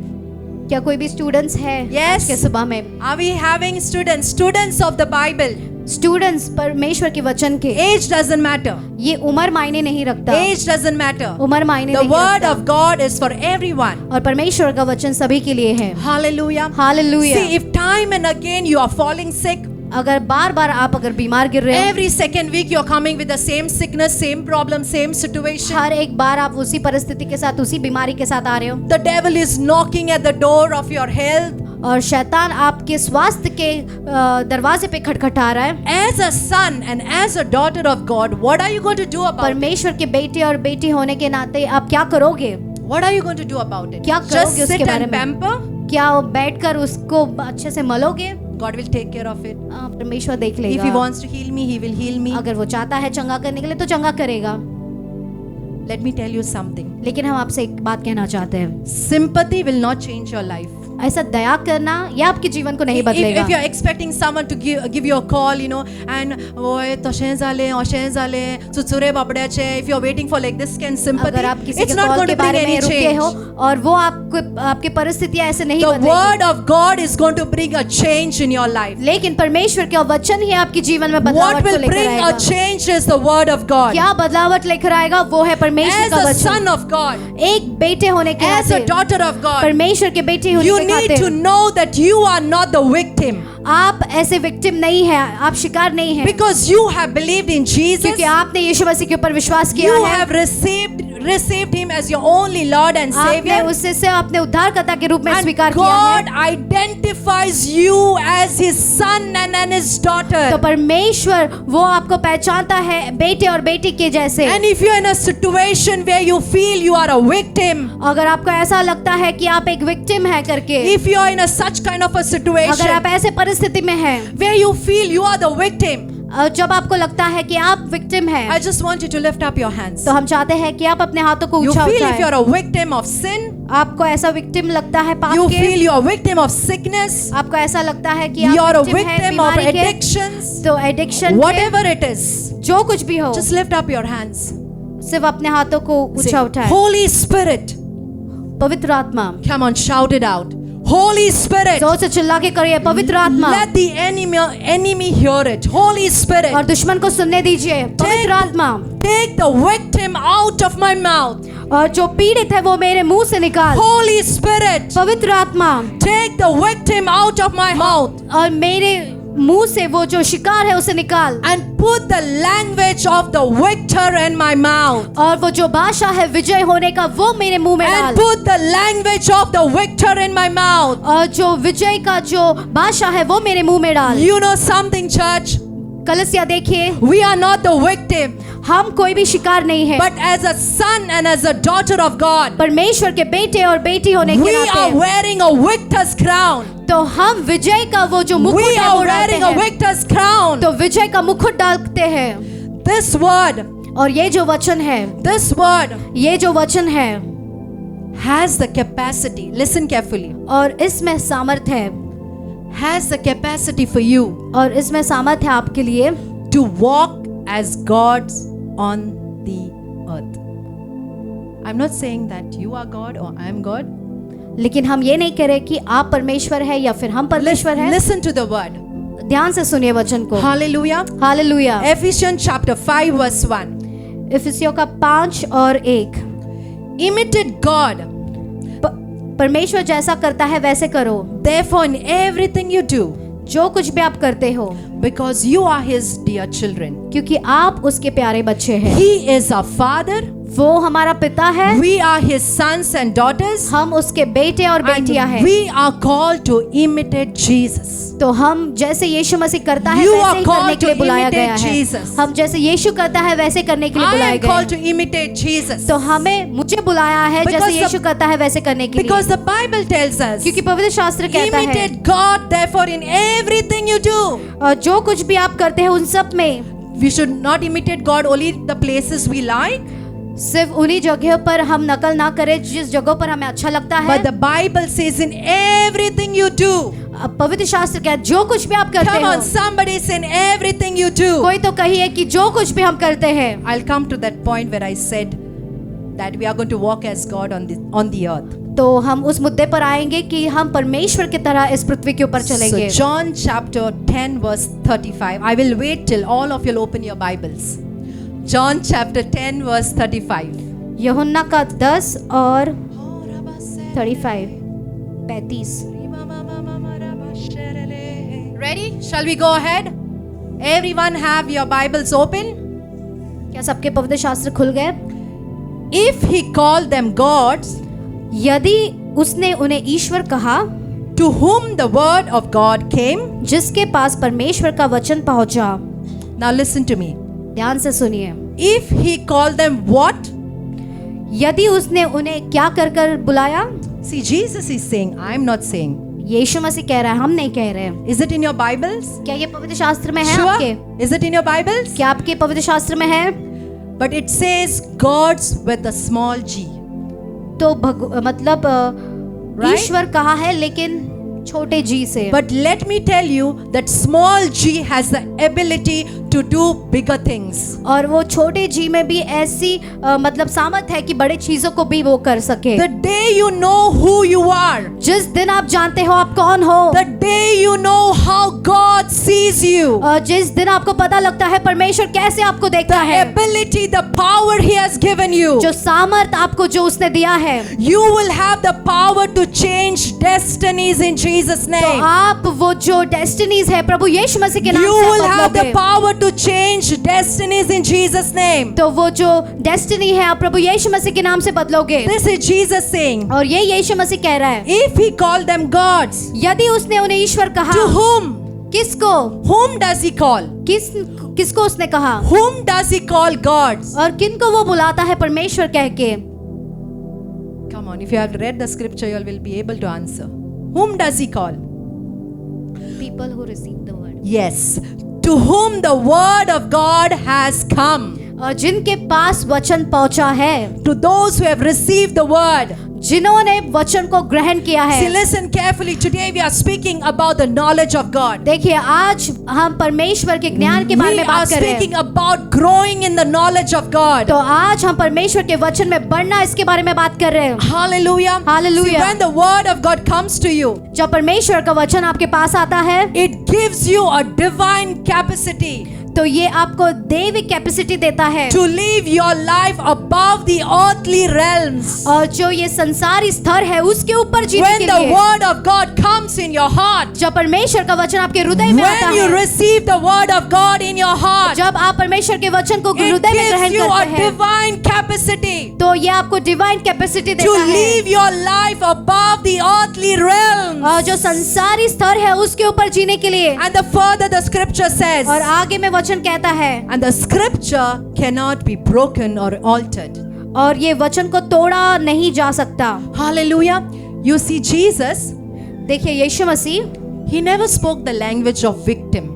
क्या कोई भी स्टूडेंट्स है Yes. आज के सुबह में? Are we having students? Students of the Bible. Students परमेश्वर के वचन के। Age doesn't matter. ये उम्र मायने नहीं रखता। Age doesn't matter. उम्र मायने The नहीं word रखता। of God is for everyone. और परमेश्वर का वचन सभी के लिए है। Hallelujah. Hallelujah. See, if time and again you are falling sick, अगर बार बार आप अगर बीमार गिर रहे हो, every second week you're coming with the same sickness, same problem, same situation. हर एक बार आप उसी परिस्थिति के साथ उसी बीमारी के साथ आ रहे हो, The devil is knocking at the door of your health. और शैतान आपके स्वास्थ्य के दरवाजे पे खटखटा रहा है। As a son and as a daughter of God, what are you going to do about it? परमेश्वर के बेटे और बेटी होने के नाते आप क्या करोगे? What are you going to do about it? क्या Just करोगे sit उसके बारे and में? pamper? क्या बैठकर उसको अच्छे से मलोगे? God will take care of it. परमेश्वर देख If He लेगा. wants to heal me, He will heal me. अगर वो चाहता है चंगा करने के लिए तो चंगा करेगा. Let me tell you something. लेकिन हम आपसे एक बात कहना चाहते हैं. Sympathy will not change your life. ऐसा दया करना यह आपके जीवन को नहीं बदलेगा. If you're expecting someone to give you a call, you know, and ओए तशें जालें, अशें जालें, चुचुरे बाबड्याचे, if you're waiting for like this kind of sympathy, अगर आप किसी it's के not कॉल going के to bring बारे any में रुके change. हो और वो आपकी परिस्थितियां ऐसे नहीं The बदलेगी. word of God is going to bring a change in your life. लेकिन परमेश्वर का वचन ही आपके जीवन में What बदलावट को will लेकर bring a आएगा. change is the word of God. क्या बदलावट लेकर आएगा वो है परमेश्वर As का a वचन. son of God, एक बेटे होने के as a नाते, daughter of God, परमेश्वर के बेटे होने you के need to नाते know that you are not the victim. आप ऐसे विक्टिम नहीं है, आप शिकार नहीं है. Because you have believed in Jesus, क्योंकि आपने यीशु मसीह के ऊपर विश्वास किया you है. have received Him as your only Lord and आपने Savior. उससे अपने उद्धारकर्ता के रूप में And स्वीकार किया God है. identifies you as His son and His तो daughter. परमेश्वर वो आपको पहचानता है बेटे और बेटी के जैसे. And if you're in a situation where you feel you are a victim, अगर आपको ऐसा लगता है कि आप एक विक्टिम है करके, if you're in a such kind of a अगर situation आप ऐसे परिस्थिति में हैं, where you feel you are the victim, जब आपको लगता है कि आप विक्टिम I हैं, just want you to lift up your hands. तो हम चाहते हैं कि आप अपने हाथों को You ऊंचा feel if उठाएं. you're a victim of sin, आपको ऐसा विक्टिम लगता है पाप you के, feel you're a victim of sickness, आपको ऐसा लगता है कि you're आप a विक्टिम हैं victim of बीमारी के, addictions, तो एडिक्शन whatever it is, जो कुछ भी हो, just lift up your hands. सिर्फ अपने हाथों को Say, ऊंचा उठाएं. Holy Spirit, पवित्र आत्मा, come on, shout it out. Holy Spirit, जोर से चिल्ला के करिए, पवित्र आत्मा. let the enemy hear it. Holy Spirit, और दुश्मन को सुनने दीजिए. पवित्र आत्मा, take the victim out of my mouth. और जो पीड़ित है वो मेरे मुंह से निकाल. Holy Spirit, पवित्र आत्मा, take the victim out of my mouth और मेरे मुंह से वो जो शिकार है उसे निकाल. and put the language of the victor in my mouth. और वो जो भाषा है विजय होने का वो मेरे मुंह में डाल. And put the language of the victor in my mouth. और जो विजय का जो भाषा है वो मेरे मुंह में डाल. You know something, church? Kalsia देखिए, We are not the victim, हम कोई भी शिकार नहीं है, but as a son and as a daughter of God, परमेश्वर के बेटे और बेटी होने we के are नाते wearing a victor's crown. तो हम विजय का वो जो मुकुट We है are वो डालते wearing a हैं. victor's crown. तो विजय का मुकुट डालते हैं. This word, और ये जो वचन है, this word ये जो वचन है, has the capacity, listen carefully, और इसमें सामर्थ है, has the capacity for you और इसमें सामर्थ है आपके लिए to walk as gods on the earth. I'm not saying that you are God or I am God. लेकिन हम ये नहीं कह रहे कि आप परमेश्वर है या फिर हम परमेश्वर हैं. Listen to the word. ध्यान से सुनिए वचन को. Hallelujah. Hallelujah. Ephesians chapter 5 verse 1. इफिसियों का 5 और 1. Imitate God. परमेश्वर जैसा करता है वैसे करो. Therefore in everything you do, जो कुछ भी आप करते हो, because you are his dear children. क्योंकि आप उसके प्यारे बच्चे हैं. He is our father. वो हमारा पिता है. We are his sons and daughters. हम उसके बेटे और बेटियां हैं. And we are called to imitate Jesus. तो हम जैसे यीशु मसीह करता है You वैसे are ही called करने के लिए to बुलाया imitate गया है. Jesus. हम जैसे यीशु करता है वैसे करने के लिए I बुलाए am गए called हैं. to imitate Jesus. तो मुझे बुलाया है Because जैसे the- यीशु करता है वैसे करने के लिए. Because the Bible tells us, क्योंकि पवित्र शास्त्र कहता है, imitate God therefore in everything you do. और जो कुछ भी आप करते हैं उन सब में We should not imitate God only the places we like, सिर्फ उन्हीं जगहों पर हम नकल ना करें जिस जगहों पर हमें अच्छा लगता है. but the Bible says in everything you do. पवित्र शास्त्र कहता है जो कुछ भी आप करते Come हो. on, somebody say in everything you do. कोई तो कहिए कि जो कुछ भी हम करते हैं. I'll come to that point where I said that we are going to walk as God on the earth. तो हम उस मुद्दे पर आएंगे कि हम परमेश्वर की तरह इस पृथ्वी के ऊपर चलेंगे. So John chapter 10 verse 35. I will wait till all of you open your Bibles. John chapter 10 verse 35. यूहन्ना का 10 और 35. Ready? Shall we go ahead? Everyone have your Bibles open? क्या सबके पवित्र शास्त्र खुल गए? If he called them gods, यदि उसने उन्हें ईश्वर कहा, to whom the word of God came. जिसके पास परमेश्वर का वचन पहुंचा. Now listen to me. ध्यान से सुनिए. If he called them what? यदि उसने उन्हें क्या कर कर बुलाया? See, Jesus is saying, I am not saying. यीशु मसीह कह रहा है, हम नहीं कह रहे हैं। Is it in your Bibles? क्या ये पवित्र शास्त्र में है Sure. आपके? Is it in your Bibles? क्या आपके पवित्र शास्त्र में है? But it says God's with a small g. तो मतलब Right? ईश्वर कहा है लेकिन छोटे जी से। But let me tell you that small g has the ability to do bigger things. और वो छोटे जी में भी ऐसी मतलब सामर्थ है कि बड़े चीजों को भी वो कर सके। The day you know who you are, जिस दिन आप जानते हो आप कौन हो, the day you know how God sees you, और जिस दिन आपको पता लगता है परमेश्वर कैसे आपको देखता the है, ability, the power He has given you, जो सामर्थ आपको जो उसने दिया है, you will have the power to change destinies in Jesus' तो name. आप वो जो डेस्टिनीज है प्रभु यीशु मसीह के नाम You से will आप have the बदलोगे। power to change destinies in Jesus' name. तो वो जो डेस्टिनी है आप प्रभु यीशु मसीह के नाम से बदलोगे। This is Jesus saying, और ये यीशु मसीह कह रहा है, if He called them gods, यदि उसने उन्हें ईश्वर कहा, to whom? किसको? Whom does He call? किसको उसने कहा? Whom does He call gods? और किनको वो बुलाता है परमेश्वर कह के? Come on, if you have read the scripture, you will be able to answer. Whom does He call? People who receive the word. Yes, to whom the word of God has come. और जिनके पास वचन पहुंचा है, To those who have received the word. जिन्होंने वचन को ग्रहण किया See, है। listen carefully. Today we are speaking about the knowledge of God. देखिए आज हम परमेश्वर के ज्ञान के बारे We में are बात कर रहे हैं। speaking about growing in the knowledge of God. तो आज हम परमेश्वर के वचन में बढ़ना इसके बारे में बात कर रहे हैं। Hallelujah. Hallelujah. See, when the word of God comes to you, जब परमेश्वर का वचन आपके पास आता है, it gives you a divine capacity तो ये आपको दैविक कैपेसिटी देता है to live your life above the earthly realms. और जो ये संसारी स्तर है उसके ऊपर जीने When के the लिए। word of God comes in your heart, जब परमेश्वर का वचन आपके हृदय में आता when you है, receive the word of God in your heart, जब आप परमेश्वर के वचन को it हृदय में ग्रहण gives you a करते हैं, divine capacity तो ये आपको डिवाइन कैपेसिटी to देता है live your life above the earthly realms. और जो संसारी स्तर है उसके ऊपर जीने के लिए। And the further the scripture says, और आगे में वचन कहता है, and the scripture cannot be broken or altered. और ये वचन को तोड़ा नहीं जा सकता। Hallelujah. You see, Jesus, देखिए यीशु मसीह, He never spoke the language of victim.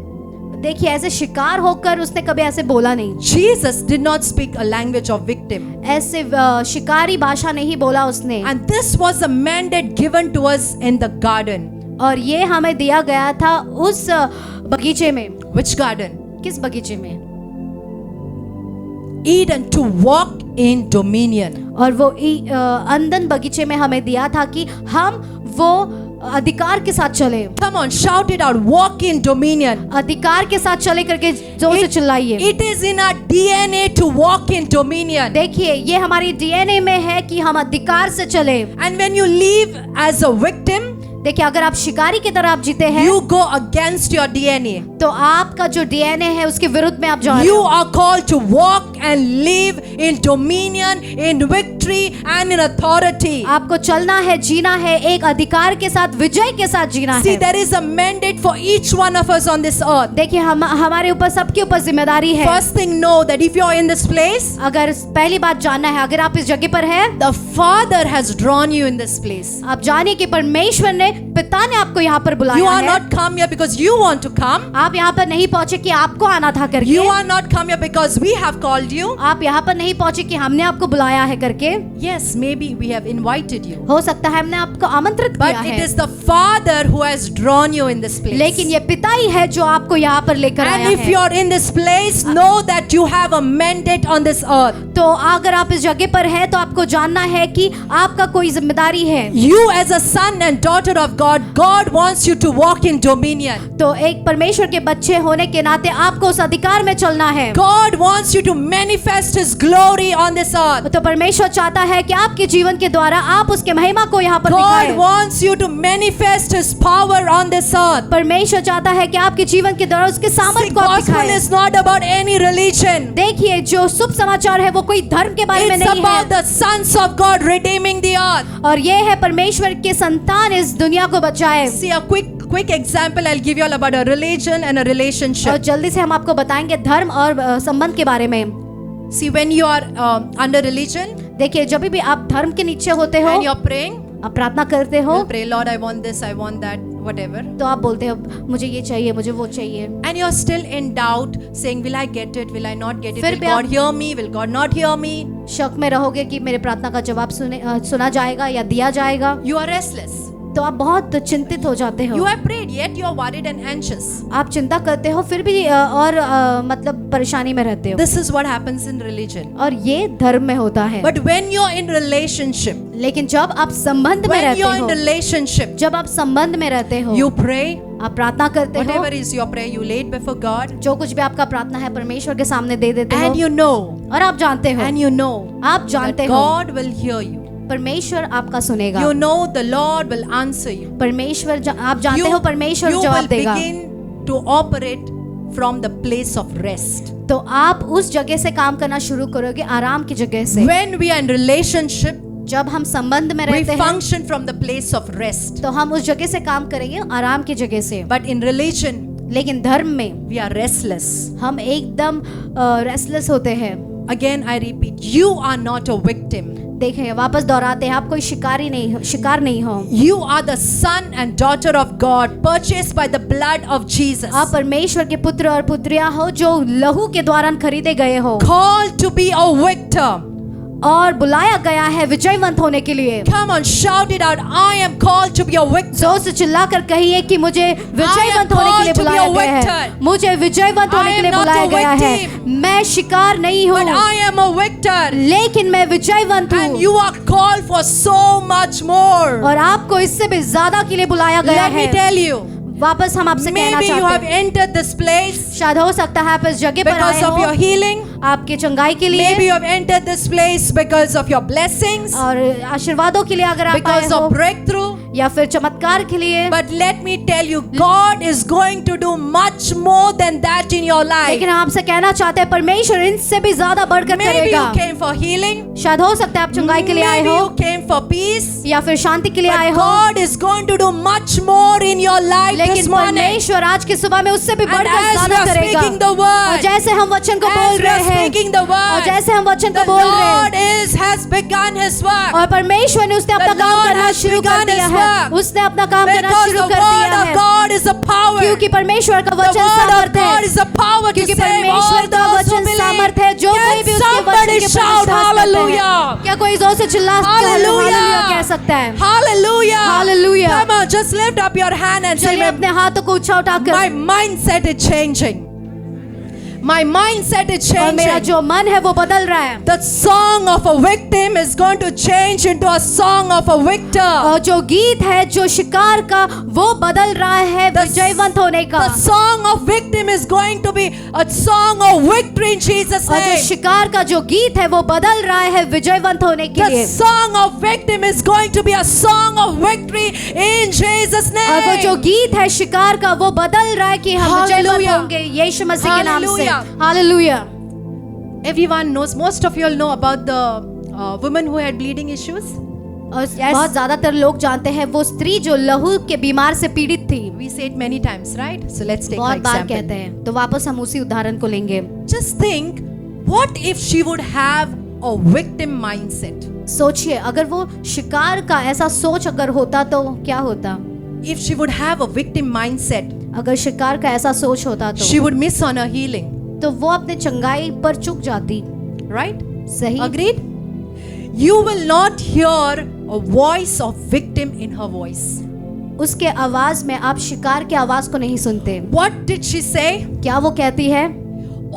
देखिए ऐसे शिकार होकर उसने कभी ऐसे बोला नहीं। Jesus did not speak a language of victim. ऐसे शिकारी भाषा नहीं बोला उसने। And this was a mandate given to us in the garden. और ये हमें दिया गया था उस बगीचे में। Which garden? किस बगीचे में? Eden, to walk in dominion. और वो अंदन बगीचे में हमें दिया था कि हम वो अधिकार के साथ चले। Come on, shout it out. Walk in dominion. अधिकार के साथ चले करके जोर से चिल्लाइए। It is in our DNA to walk in dominion. देखिए ये हमारी डीएनए में है कि हम अधिकार से चले। And when you live as a victim, देखिए अगर आप शिकारी की तरह आप जीते हैं, you go against your DNA. तो आपका जो डीएनए है उसके विरुद्ध में आप जा रहे You हो। are called to walk and live in dominion, in victory and in authority. आपको चलना है, जीना है, एक अधिकार के साथ, विजय के साथ जीना See, है। there is a mandate for each one of us on this earth. देखिए हमारे ऊपर, सबके ऊपर जिम्मेदारी है। First thing, know that if you are in this place, अगर पहली बात जानना है, अगर आप इस जगह पर हैं, the Father has drawn you in this place. आप जानिए कि परमेश्वर ने, पिता ने आपको यहाँ पर You बुलाया are है। not come here because you want to come. आप यहाँ पर नहीं पहुँचे कि आपको आना था करके। You are not come here because we have called you. आप यहाँ पर नहीं पहुँचे कि हमने आपको बुलाया है करके। Yes, maybe we have invited you. हो सकता है हमने आपको आमंत्रित किया But it है, is the Father who has drawn you in this place. लेकिन ये पिता ही है जो आपको यहाँ पर लेकर आया And if है। you are in this place, know that you have a mandate on this earth. तो अगर आप इस जगह पर हैं तो आपको जानना है कि आपका कोई जिम्मेदारी है। You as a son and daughter of God, God wants you to walk in dominion. तो एक परमेश्वर के बच्चे होने के नाते आपको उस अधिकार में चलना है। God wants you to manifest His glory on this earth. तो परमेश्वर चाहता है कि आपके जीवन के द्वारा आप उसके महिमा को यहाँ पर God दिखाएं। wants you to manifest His power on this earth. परमेश्वर चाहता है कि आपके जीवन के द्वारा उसके The सामर्थ्य को आप gospel दिखाएं। is not about any religion. देखिए जो शुभ समाचार है वो कोई धर्म के बारे में It's नहीं about है, the sons of God redeeming the earth. और ये है परमेश्वर के संतान इस दुनिया को बचाए। See, a quick example I'll give you all about a religion and a और relationship. जल्दी से हम आपको बताएंगे धर्म और संबंध के बारे में। See, when you are under religion देखिए जब भी आप धर्म के नीचे होते हो and you're praying, आप प्रार्थना करते हो You'll pray, Lord, I want this, I want that, whatever. तो आप बोलते हो मुझे ये चाहिए, मुझे वो चाहिए, And you're still in doubt, saying, will I get it, will I not get it, फिर will भी आप- God hear me, will God not hear me? शक में रहोगे कि मेरे प्रार्थना का जवाब सुना जाएगा या दिया जाएगा, You are restless. तो आप बहुत चिंतित हो जाते You हो। have prayed, yet you are worried and anxious. आप चिंता करते हो फिर भी और मतलब परेशानी में रहते हो, This is what happens in religion. और ये धर्म में होता है। But when you're in relationship, लेकिन जब आप संबंध में when रहते you're in हो, relationship, जब आप संबंध में रहते हो, you pray, आप प्रार्थना करते हो, whatever is your prayer, you lay it before God, जो कुछ भी आपका प्रार्थना है परमेश्वर के सामने दे देते हो, and you know, और आप जानते हो, and you know आप that जानते हो God will hear you. परमेश्वर आपका सुनेगा, You know the Lord will answer you. परमेश्वर आप जानते हो परमेश्वर you जवाब will देगा, begin to operate from the place of rest. तो आप उस जगह से काम करना शुरू करोगे, आराम की जगह से। When we are in relationship, जब हम संबंध में we रहते हैं function from the place of rest. तो हम उस जगह से काम करेंगे, आराम की जगह से। But in religion, लेकिन धर्म में we are restless. हम एकदम रेस्टलेस होते हैं। Again, I repeat, you are not a victim. देखें, वापस दोहराते हैं, आप कोई शिकारी नहीं हो, शिकार नहीं हो। You are the son and daughter of God, purchased by the blood of Jesus. आप परमेश्वर के पुत्र और पुत्रियां हो जो लहू के द्वारा खरीदे गए हो, Called to be a victor. और बुलाया गया है विजयवंत होने के लिए। Come on, shout it out. I am called to be a victor. जोर से चिल्लाकर कहिए कि मुझे विजयवंत होने के लिए called to be बुलाया a गया है, victor. मुझे विजयवंत होने I के am लिए not बुलाया a गया है। victim. मैं शिकार नहीं But हूँ, I am a victor. लेकिन मैं विजयवंत And हूँ, you are called for so much more. और आपको इससे भी ज्यादा के लिए बुलाया गया Let me है। tell you, वापस हम आपसे कहना maybe you चाहते have हैं, entered this place शायद हो सकता है आप इस जगह पर because आए of your हो healing. आपके चंगाई के Maybe लिए you have entered this place because of your blessings, और आशीर्वादों के लिए अगर आप आए because हो, of breakthrough. या फिर चमत्कार के लिए। But let me tell you, God is going to do much more than that in your life. लेकिन हम आपसे कहना चाहते हैं परमेश्वर इनसे भी ज्यादा बढ़कर Maybe करेगा। you came for healing. शायद हो सकता है आप चंगाई के लिए आए Maybe हो, you came for peace. या फिर शांति के लिए आए But हो, God is going to do much more in your life this लेकिन morning. परमेश्वर आज की सुबह में उससे भी And बढ़कर as we ज्यादा are करेगा। speaking the और word, जैसे हम वचन को as बोल we रहे are हैं, speaking the और word, जैसे हम वचन को the बोल रहे Lord हैं, has begun His work. और परमेश्वर ने उसने अपना The काम Lord करना has शुरू कर begun दिया His है, work. उसने अपना काम करना Because शुरू the कर word दिया of है, God is a power. क्योंकि परमेश्वर का The वचन word of सामर्थ God है, is a power to क्योंकि save all परमेश्वर का those who वचन believe. सामर्थ है, जो कोई भी Can उसके वचन somebody के पर shout विश्वास करता है। hallelujah? क्या कोई जोर से चिल्ला Hallelujah. कह सकता है? Hallelujah. Hallelujah. Come on, just lift up your hand and say, चलिए अपने हाथों को ऊंचा उठाकर, my mindset is changing. My mindset is और मेरा changing. जो मन है वो बदल रहा है, The song of a victim is going to change into a song of a victor. और जो गीत है जो शिकार का वो बदल रहा है The- विजयवंत होने का, The song of victim is going to be a song of victory in Jesus' और जो name. शिकार का जो गीत है वो बदल रहा है विजयवंत होने के The लिए, song of victim is going to be a song of victory in Jesus' और वो जो name. गीत है शिकार का वो बदल रहा है कि हम विजयवंत Hallelujah. होंगे यीशु मसीह के नाम से। Hallelujah. Hallelujah. Everyone knows, most of you all know about the woman who had bleeding issues. और बहुत ज्यादातर लोग जानते हैं वो स्त्री जो लहू के बीमार से पीड़ित थी, We say it many times, right? So let's take बहुत for बार example. कहते हैं, तो वापस हम उसी उदाहरण को लेंगे। Just think, what if she would have a victim mindset? सोचिए अगर वो शिकार का ऐसा सोच अगर होता तो क्या होता? If she would have a victim mindset, अगर शिकार का ऐसा सोच होता तो she would miss on her healing, तो वो अपने चंगाई पर चूक जाती। right? सही। Agreed? You will not hear a voice of victim in her voice. उसके आवाज में आप शिकार के आवाज को नहीं सुनते। What did she say? क्या वो कहती है?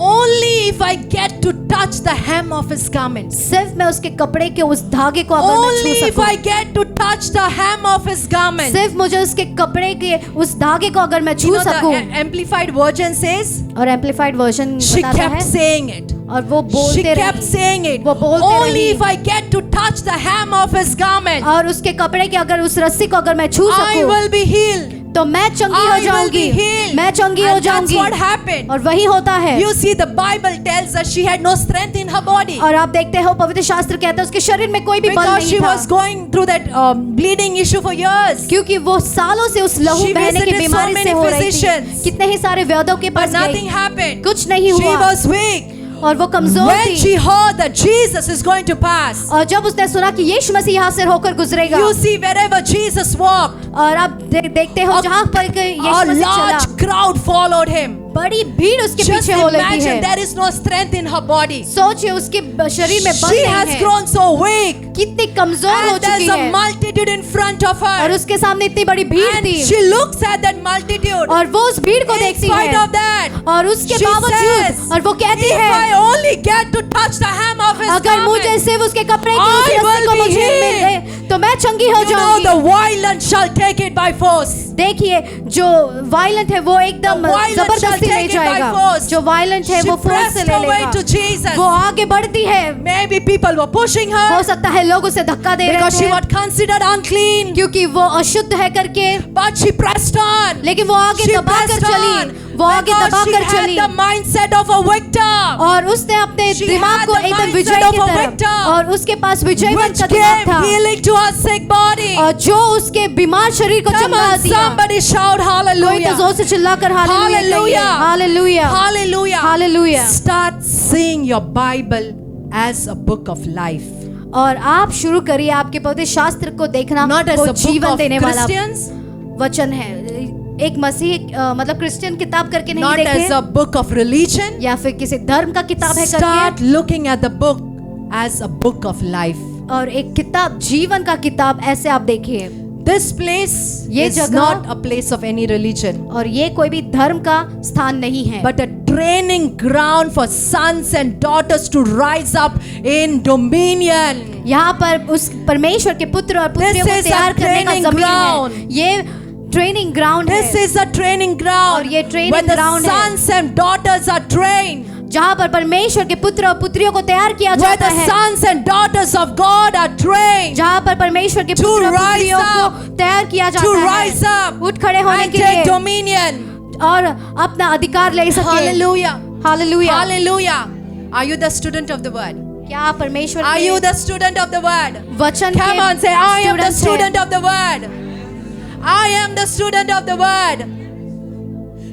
Only if I get to touch the hem of his garments. सिर्फ मैं उसके कपड़े के उस धागे को अगर मैं Only छू if सकूं, I get to touch the hem of his garment. सिर्फ मुझे उसके कपड़े के उस धागे को अगर मैं You छू know, the सकूं, amplified version says, और एम्पलीफाइड वर्जन she बताता kept है, saying it. और वो She बोलते kept रही, saying it. वो बोलते Only रही, if I get to touch the hem of his garment, और उसके कपड़े के अगर उस रस्सी को अगर मैं छू I सकूं will be healed. तो मैं चंगी I हो will जाऊंगी, be healed. मैं चंगी हो And that's जाऊंगी। what happened. और वही होता है। You see, the Bible tells us she had no strength in her body और आप देखते हो पवित्र शास्त्र कहता है उसके शरीर में कोई भी बल because नहीं she था, was going through that bleeding issue for years. क्योंकि वो सालों से उस लहू She बहने की visited so बीमारी many से हो रही थी। physicians. कितने ही सारे वैद्यों के But पास nothing गई, happened. कुछ नहीं She हुआ। was weak. और वो कमजोर When थी। she heard that Jesus is going to pass, और जब उसने सुना कि यीशु मसीह यहाँ से होकर गुजरेगा, you see wherever Jesus walked, और आप देखते हो जहाँ पर कि यीशु a मसीह large चला, crowd followed him. बड़ी भीड़ उसके Just पीछे हो लेती imagine है। there is no strength in her body. सोचिए उसके शरीर में बल She नहीं has है, grown so weak. कितनी कमजोर हो And there's चुकी a है, multitude in front of और her. उसके सामने इतनी बड़ी भीड़ And थी, she looks at that multitude. और वो उस भीड़ को In देखती spite है, of that, और उसके she बावजूद, says, और वो कहती if है, I only get to touch the hem of his अगर मुझे garment, सिर्फ उसके कपड़े की I उस रस्सी will को be मुझे healed. मिल गए तो मैं चंगी हो you know जाऊंगी। the violent shall take it by force. देखिए जो वायलेंट है वो एकदम The violent जबरदस्ती shall ले take it by जाएगा, force. जो वायलेंट है She वो फोर्स pressed से her ले way लेगा, to Jesus. वो आगे बढ़ती है। Maybe people were pushing her हो सकता है लोग उसे धक्का दे because she रहे was थे considered unclean. क्योंकि वो अशुद्ध है करके, But she pressed on. लेकिन वो आगे She दबा कर pressed चली, on वो आगे because दबा she कर had चली, the mindset of a victor, और उसने अपने She दिमाग had को the एकदम mindset विजय of की a तरफ, victor, और उसके पास विजयवंत which का दिमाग gave था, healing to her sick body. और जो उसके बीमार शरीर को Come चंगा on, दिया। somebody shout कोई तो hallelujah. जोर से चिल्लाकर हालेलुया कहिए, Hallelujah. Hallelujah, Hallelujah. Hallelujah. Start seeing your Bible as a book of life. और आप शुरू करिए आपके पवित्र शास्त्र को देखना Not as वो a book जीवन of देने वाला Christians, वचन है। एक मसीह मतलब क्रिश्चियन किताब करके नहीं not as देखें, a book of religion. या फिर किसी धर्म का किताब है Start करके, looking at the book as a book of life. और एक किताब जीवन का किताब ऐसे आप देखिए। This place ये is जगह- not a place of any religion, और ये कोई भी धर्म का स्थान नहीं है, but a training ground for sons and daughters to rise up in dominion. यहाँ पर उस परमेश्वर के पुत्र और पुत्रियों को This is a तैयार करने का training जमीन ground. है। ये ट्रेनिंग ग्राउंड This है, is a training ground और ये training where the ground है। sons and daughters are trained, जहाँ पर परमेश्वर के पुत्र और पुत्रियों को तैयार किया where जाता the है, sons and daughters of God are trained जहाँ पर परमेश्वर के To पुत्र और rise पुत्रियों को up, तैयार किया to जाता rise है up उठ खड़े होने and के take लिए dominion. और अपना अधिकार ले सके। Hallelujah. Hallelujah. Hallelujah. Are you the student of the word? क्या आप परमेश्वर Are के you the student of the word? वचन Come के on, say, I am the students हैं? student of the word. I am the student of the word.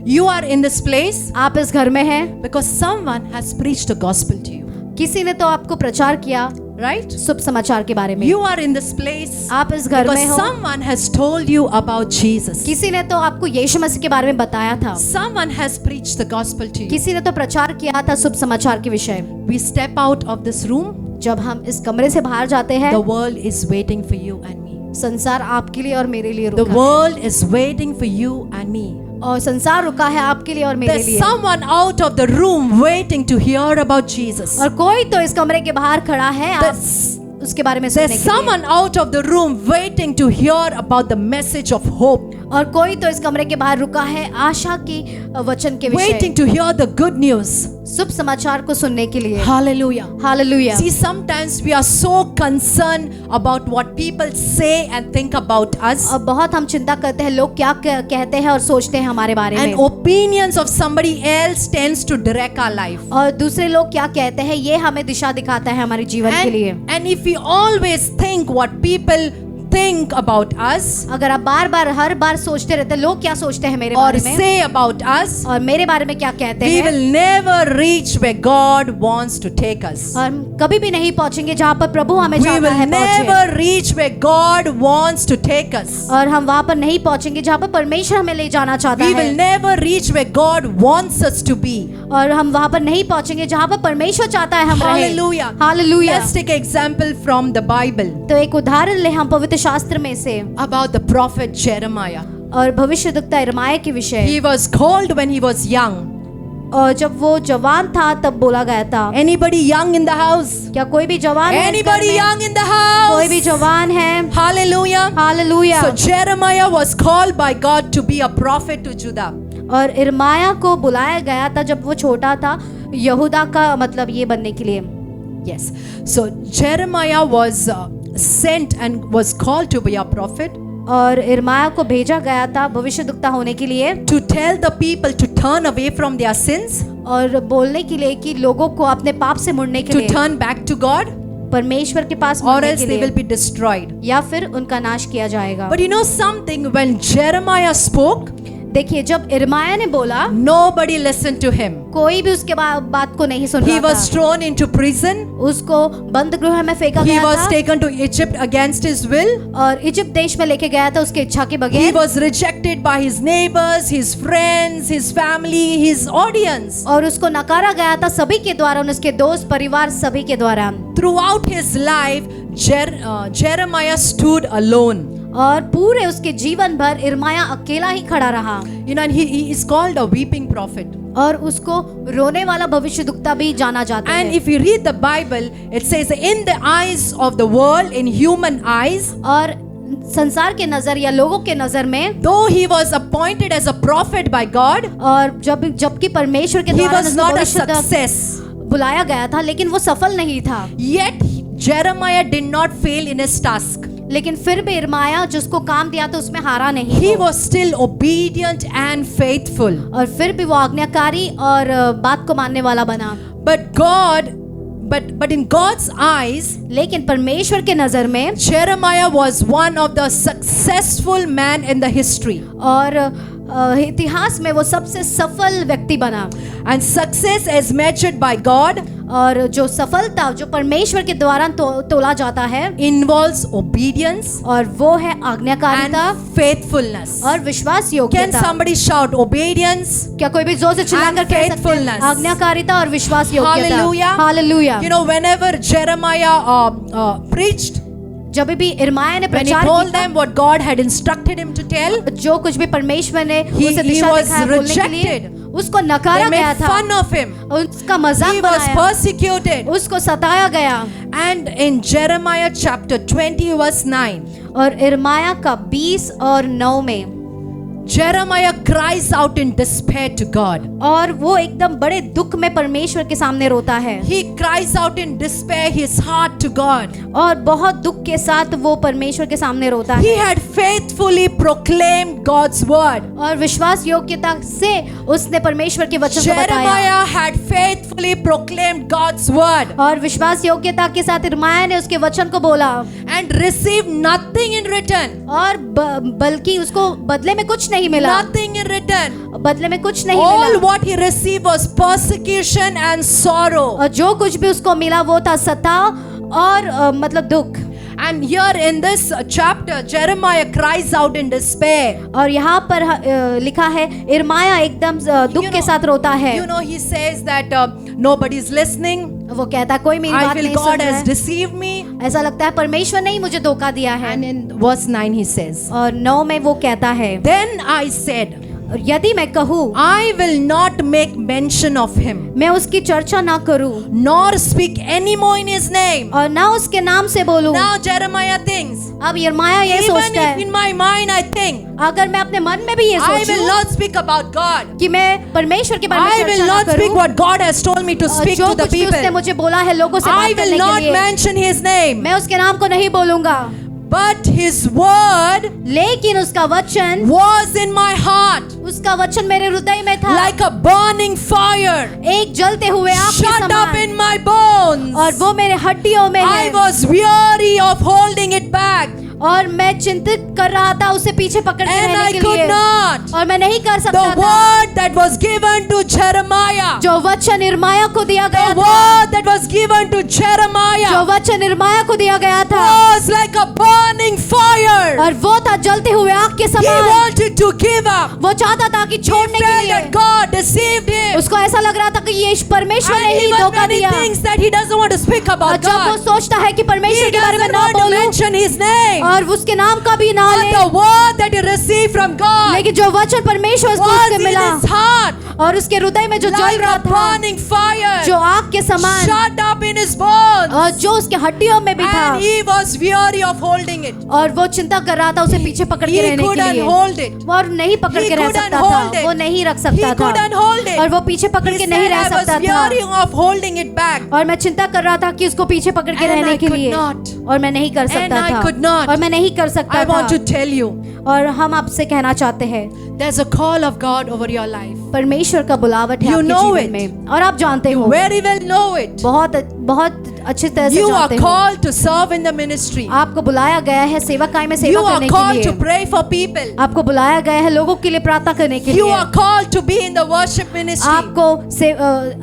You are in this place आप इस घर में हैं, because someone has preached the gospel to you, किसी ने तो आपको प्रचार किया right? शुभ समाचार के बारे में। You are in this place आप इस घर because में हो, someone has told you about Jesus. किसी ने तो आपको यीशु मसीह के बारे में बताया था, Someone has preached the gospel to you. किसी ने तो प्रचार किया था शुभ समाचार के विषय। We step out of this room, जब हम इस कमरे से बाहर जाते हैं, the world is waiting for you and me. संसार आपके लिए और मेरे लिए The रुका है, world is waiting for you and me. और संसार रुका है आपके लिए और मेरे There's लिए। someone out of the room waiting to hear about Jesus. और कोई तो इस कमरे के बाहर खड़ा है आप There's- उसके बारे में सुनने There's के लिए, someone out of the room waiting to hear about the message of hope, और कोई तो इस कमरे के बाहर रुका है आशा की वचन के विषय, waiting to hear the good news. शुभ समाचार को सुनने के लिए। Hallelujah. Hallelujah. See, sometimes we are so concerned about what people say and think about us, और बहुत हम चिंता करते हैं लोग क्या कहते हैं और सोचते हैं हमारे बारे and में, opinions of somebody else tends to direct our life. और दूसरे लोग क्या कहते हैं ये हमें दिशा दिखाता है हमारे जीवन के लिए। And if we always think what people think about us अगर आप बार बार हर बार सोचते रहते हैं लोग क्या सोचते हैं मेरे or बारे में say about us, और मेरे बारे में क्या कहते we हैं, will never reach where God wants to take us. और हम कभी भी नहीं पहुंचेंगे जहाँ पर प्रभु हमें We चाहता will है पहुंचे, never reach where God wants to take us. और हम वहाँ पर नहीं पहुंचेंगे जहाँ पर परमेश्वर हमें ले जाना चाहता We will है, never reach where God wants us to be. और हम वहाँ पर नहीं पहुंचेंगे जहाँ पर परमेश्वर चाहता है हम रहें। Hallelujah. Hallelujah. Let's take an example from the Bible तो एक उदाहरण ले हम पवित्र शास्त्र में से, about the prophet Jeremiah. और भविष्यद्वक्ता यिर्मयाह के विषय। He was called when he was young. और जब वो जवान था तब बोला गया था। Anybody young in the house? क्या कोई भी जवान है इस घर Anybody में? young in the कोई भी house? जवान है? Hallelujah. Hallelujah. So Jeremiah was called by God to be a prophet to Judah. और यिर्मयाह को बुलाया गया था जब वो छोटा था यहूदा का मतलब ये बनने के लिए। Yes. So Jeremiah was sent and was called to be a prophet और यिर्मयाह को भेजा गया था भविष्यद्वक्ता होने के लिए, to tell the people to turn away from their sins, और बोलने के लिए कि लोगों को अपने पाप से मुड़ने के to लिए, turn back to God, परमेश्वर के पास or मुड़ने else के they will लिए, be destroyed. या फिर उनका नाश किया जाएगा। But you know something, when Jeremiah spoke, देखिए, जब इर्माया ने बोला, nobody listened to him. कोई भी उसके बात को नहीं सुन He रहा was था। thrown into prison. उसको बंद गृह में फेंका He गया was था taken to Egypt against his will. और इजिप्ट देश में लेके गया था उसके इच्छा के He बगैर। was rejected by his neighbors, his friends, his family, his audience. और उसको नकारा गया था सभी के द्वारा, उसके दोस्त, परिवार, सभी के द्वारा। Throughout his life, Jeremiah stood alone. और पूरे उसके जीवन भर इर्माया अकेला ही खड़ा रहा। You know, and he is called a weeping prophet. और उसको रोने वाला भविष्यद्वक्ता भी जाना जाता And है। if you read the Bible, it says, in the eyes of the world, in human eyes, और संसार के नजर या लोगों के नजर में, though he was appointed as a prophet by God, और जबकि परमेश्वर के he द्वारा was उसको not a भविष्यद्वक्ता success. बुलाया गया था, लेकिन वो सफल नहीं था। Yet Jeremiah did not fail in his task. लेकिन फिर भी इर्माया जिसको काम दिया था उसमें हारा नहीं। He वो। was still obedient and faithful. और फिर भी वो आज्ञाकारी और बात को मानने वाला बना। But in God's eyes, लेकिन परमेश्वर के नजर में Jeremiah was one of the successful man in the history. और इतिहास में वो सबसे सफल व्यक्ति बना। And success is measured by God और जो सफलता जो परमेश्वर के द्वारा तोला जाता है, involves obedience और वो है आज्ञाकारिता and faithfulness. और विश्वास Can योग्यता। somebody shout obedience? क्या कोई भी जोर से चिल्लाकर And कह सकते हैं? faithfulness. आज्ञाकारिता और विश्वास योग्यता। Hallelujah. Hallelujah. You know, whenever Jeremiah preached, जब भी इर्माया ने when he प्रचार told किया, them what God had instructed him to tell, जो कुछ भी परमेश्वर ने उसे he दिशा was दिखाया बोलने के लिए, rejected. उसको they नकारा गया made था, fun of him. उसका मजाक He was बनाया, persecuted. उसको सताया गया। And in Jeremiah chapter 20 verse 9, और इर्माया का 20 और 9 में Jeremiah cries out in despair to God. और वो एकदम बड़े दुख में परमेश्वर के सामने रोता है। He cries out in despair his heart to God. और बहुत दुख के साथ वो परमेश्वर के सामने रोता He है। had faithfully proclaimed God's word. और विश्वास योग्यता से उसने परमेश्वर के वचन को बताया। Jeremiah had faithfully proclaimed God's word और विश्वास योग्यता के साथ इर्माया ने उसके वचन को बोला and received nothing in return. और बल्कि उसको बदले में कुछ नहीं मिला। Nothing in return. बदले में कुछ नहीं All मिला। what he received was persecution and sorrow. और जो कुछ भी उसको मिला वो था सता और मतलब दुख। And here in this chapter, Jeremiah cries out in despair. और यहाँ पर लिखा है इर्माया एकदम दुख You के know- साथ रोता है। You know, he says that nobody is listening. वो कहता कोई मेरी I बात feel नहीं सुन God रहा has है। deceived me. ऐसा लगता है परमेश्वर ने ही मुझे धोखा दिया है। And in verse 9 he says, और 9 में वो कहता है, Then I said, और यदि मैं कहूँ I will not make mention of him, मैं उसकी चर्चा ना करूँ nor speak any more in his name. और ना उसके नाम से बोलूँ। Now Jeremiah thinks, अब यिर्मयाह ये even सोचता if है, in my mind I think, अगर मैं अपने मन में भी ये I will सोचूं not speak about God. कि मैं परमेश्वर के बारे में I चर्चा will ना not speak करूँ, what God has told me to और speak जो to the कुछ भी उसने people. मुझे बोला है लोगों से I बात will करने के not लिए, mention his name. मैं उसके नाम को नहीं बोलूंगा। But his word लेकिन उसका वचन was in my heart उसका वचन मेरे हृदय में था, like a burning fire, एक जलते हुए आग के shut up समान, in my bones. और वो मेरे हड्डियों में I है। was weary of holding it back, और मैं चिंतित कर रहा था उसे पीछे पकड़ के and रहने I के could लिए, not. और मैं नहीं कर The सकता था। word that was given to Jeremiah, जो वचन इर्माया को दिया गया the था, word that was given to जो Jeremiah वचन इर्माया को दिया गया था, was like a burning fire. और वो था जलते हुए आग के He समान। wanted to give up. वो चाहता था कि He छोड़ने के felt लिए, that God deceived him. उसको ऐसा लग रहा था कि ये परमेश्वर And ने ही even धोखा when he दिया। thinks that he doesn't want to speak और about जब वो God, सोचता है कि परमेश्वर he के बारे में doesn't ना want to बोलूं mention his name. और उसके नाम का भी ना But ले, the word that he received from God लेकिन जो वचन परमेश्वर को was उससे in मिला his heart और उसके हृदय में जो जल like रहा a था, burning fire, जो आग के समान, shut up in his bones. और जो उसके हड्डियों में भी था, And he was weary of holding it. और वो चिंता कर रहा था उसे पीछे पकड़ के He रहने के couldn't लिए, hold it. और नहीं पकड़ He के रह couldn't सकता hold था, it. वो नहीं रख He सकता couldn't था, hold it. और वो पीछे पकड़ He के said, नहीं रह I was सकता था, weary of holding it back. और मैं चिंता कर रहा था कि उसको पीछे पकड़ के And रहने I के could लिए, not. और मैं नहीं कर And सकता I था, could not. और मैं नहीं कर सकता I want to था। tell you, और हम आपसे कहना चाहते हैं, There's a call of God over your life. परमेश्वर का बुलावट है You आपके know जीवन it. में और आप जानते You हो, very well know it. बहुत बहुत अच्छी तरह से You are जानते हो। called to serve in the ministry. आपको बुलाया गया है सेवकाई में You सेवा are करने के called to लिए। pray for people. आपको बुलाया गया है लोगों के लिए प्रार्थना करने के You लिए। are called to be in the worship ministry. आपको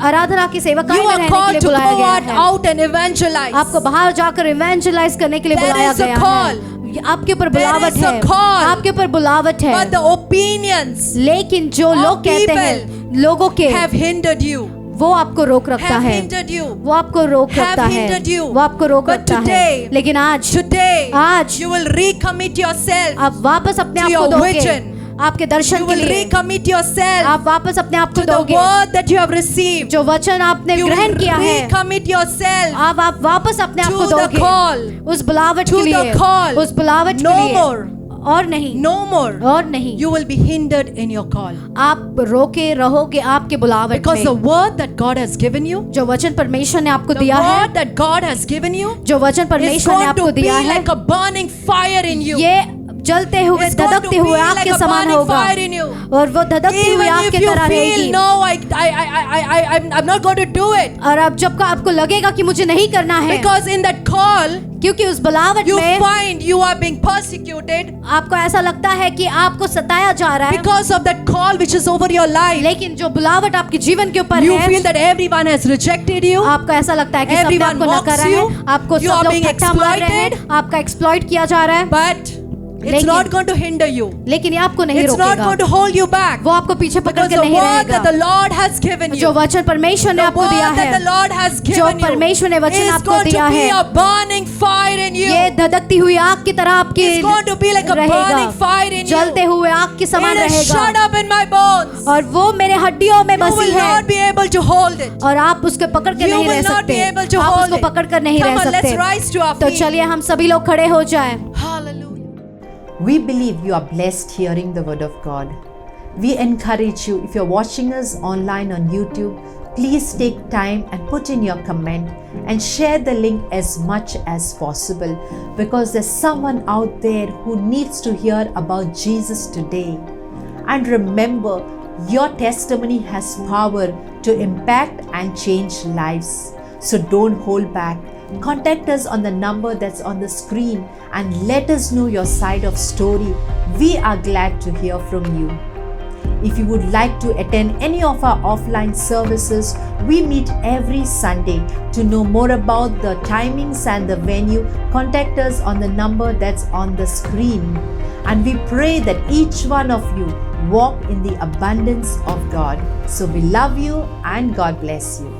आराधना की सेवकाई You में are रहने के called लिए to go बुलाया गया है। out and evangelize. आपको बाहर जाकर इवेंजलाइज करने के लिए There बुलाया is a गया call. है। आपके ऊपर There बुलावट is a है, call. आपके ऊपर बुलावट है। But the opinions लेकिन जो of लोग कहते people हैं लोगों के, have hindered you. वो आपको रोक रखता Have है, hindered you. वो आपको रोक Have रखता है, hindered you. वो आपको रोक But रखता है। today- लेकिन आज Today, आज you will recommit yourself. आप वापस अपने to आप को your दोगे, vision. आपके दर्शन You के will लिए recommit yourself आप वापस अपने आप को to the दोगे। word that you have received. जो वचन आपने You will ग्रहण किया है, recommit yourself आप वापस अपने आप को to the दोगे call. उस बुलावट To के लिए, the call. उस बुलावट No के लिए। more. और नहीं, No more. और नहीं, You will be hindered in your call. आप रोके रहोगे आपके बुलावट Because the में। word that God has given you, जो वचन परमेश्वर ने आपको the दिया है, word that God has given you, जो वचन is परमेश्वर ने going आपको to be दिया है, like a burning fire in you. ये जलते हुए It's going to धधकते be हुए आग like के a समान burning होगा fire in you. और वो धधकती हुई Even आग if की you तरह feel रहेगी। no, I'm not going to do it. और अब जब का आपको लगेगा कि मुझे नहीं करना है, Because in that call, क्योंकि उस बुलावट you में find you are being persecuted आपको ऐसा लगता है कि आपको सताया जा रहा है, because of that call which is over your life. लेकिन जो बुलावट आपके जीवन के ऊपर You है, feel that everyone has rejected you. आपको ऐसा लगता है कि सबने Everyone आपको mocks नकारा you. है, आपको You सब are लोग being ठट्ठा मार रहे हैं, exploited. आपका एक्सप्लॉइट किया जा रहा है, But it's लेकिन- not going to hinder you. लेकिन ये आपको नहीं It's not रोकेगा, going to hold you back. वो आपको पीछे पकड़ Because के the नहीं word that the रहेगा। Lord has given जो you, वचन परमेश्वर ने the आपको word दिया that the है, Lord has जो given you, परमेश्वर ने वचन is आपको going to दिया be है, a burning fire in you. ये धधकती हुई आग की तरह आपके It's going to be like a रहेगा, burning fire in you. जलते हुए आग के समान It is shut रहेगा up in my bones. और वो मेरे हड्डियों में You बसी will है not be able to hold it. और आप उसके पकड़ के You नहीं रह will not be सकते, able to आप hold उसको it. पकड़ कर नहीं Come रह on, let's सकते। rise to our तो feet. चलिए हम सभी लोग खड़े हो जाएं। Hallelujah. We believe you are blessed hearing the word of God. We encourage you, if you're watching us online on YouTube, please take time and put in your comment and share the link as much as possible, because there's someone out there who needs to hear about Jesus today. And remember, your testimony has power to impact and change lives. So don't hold back. Contact us on the number that's on the screen and let us know your side of story. We are glad to hear from you. If you would like to attend any of our offline services, we meet every Sunday. To know more about the timings and the venue, contact us on the number that's on the screen. And we pray that each one of you walk in the abundance of God. So we love you and God bless you.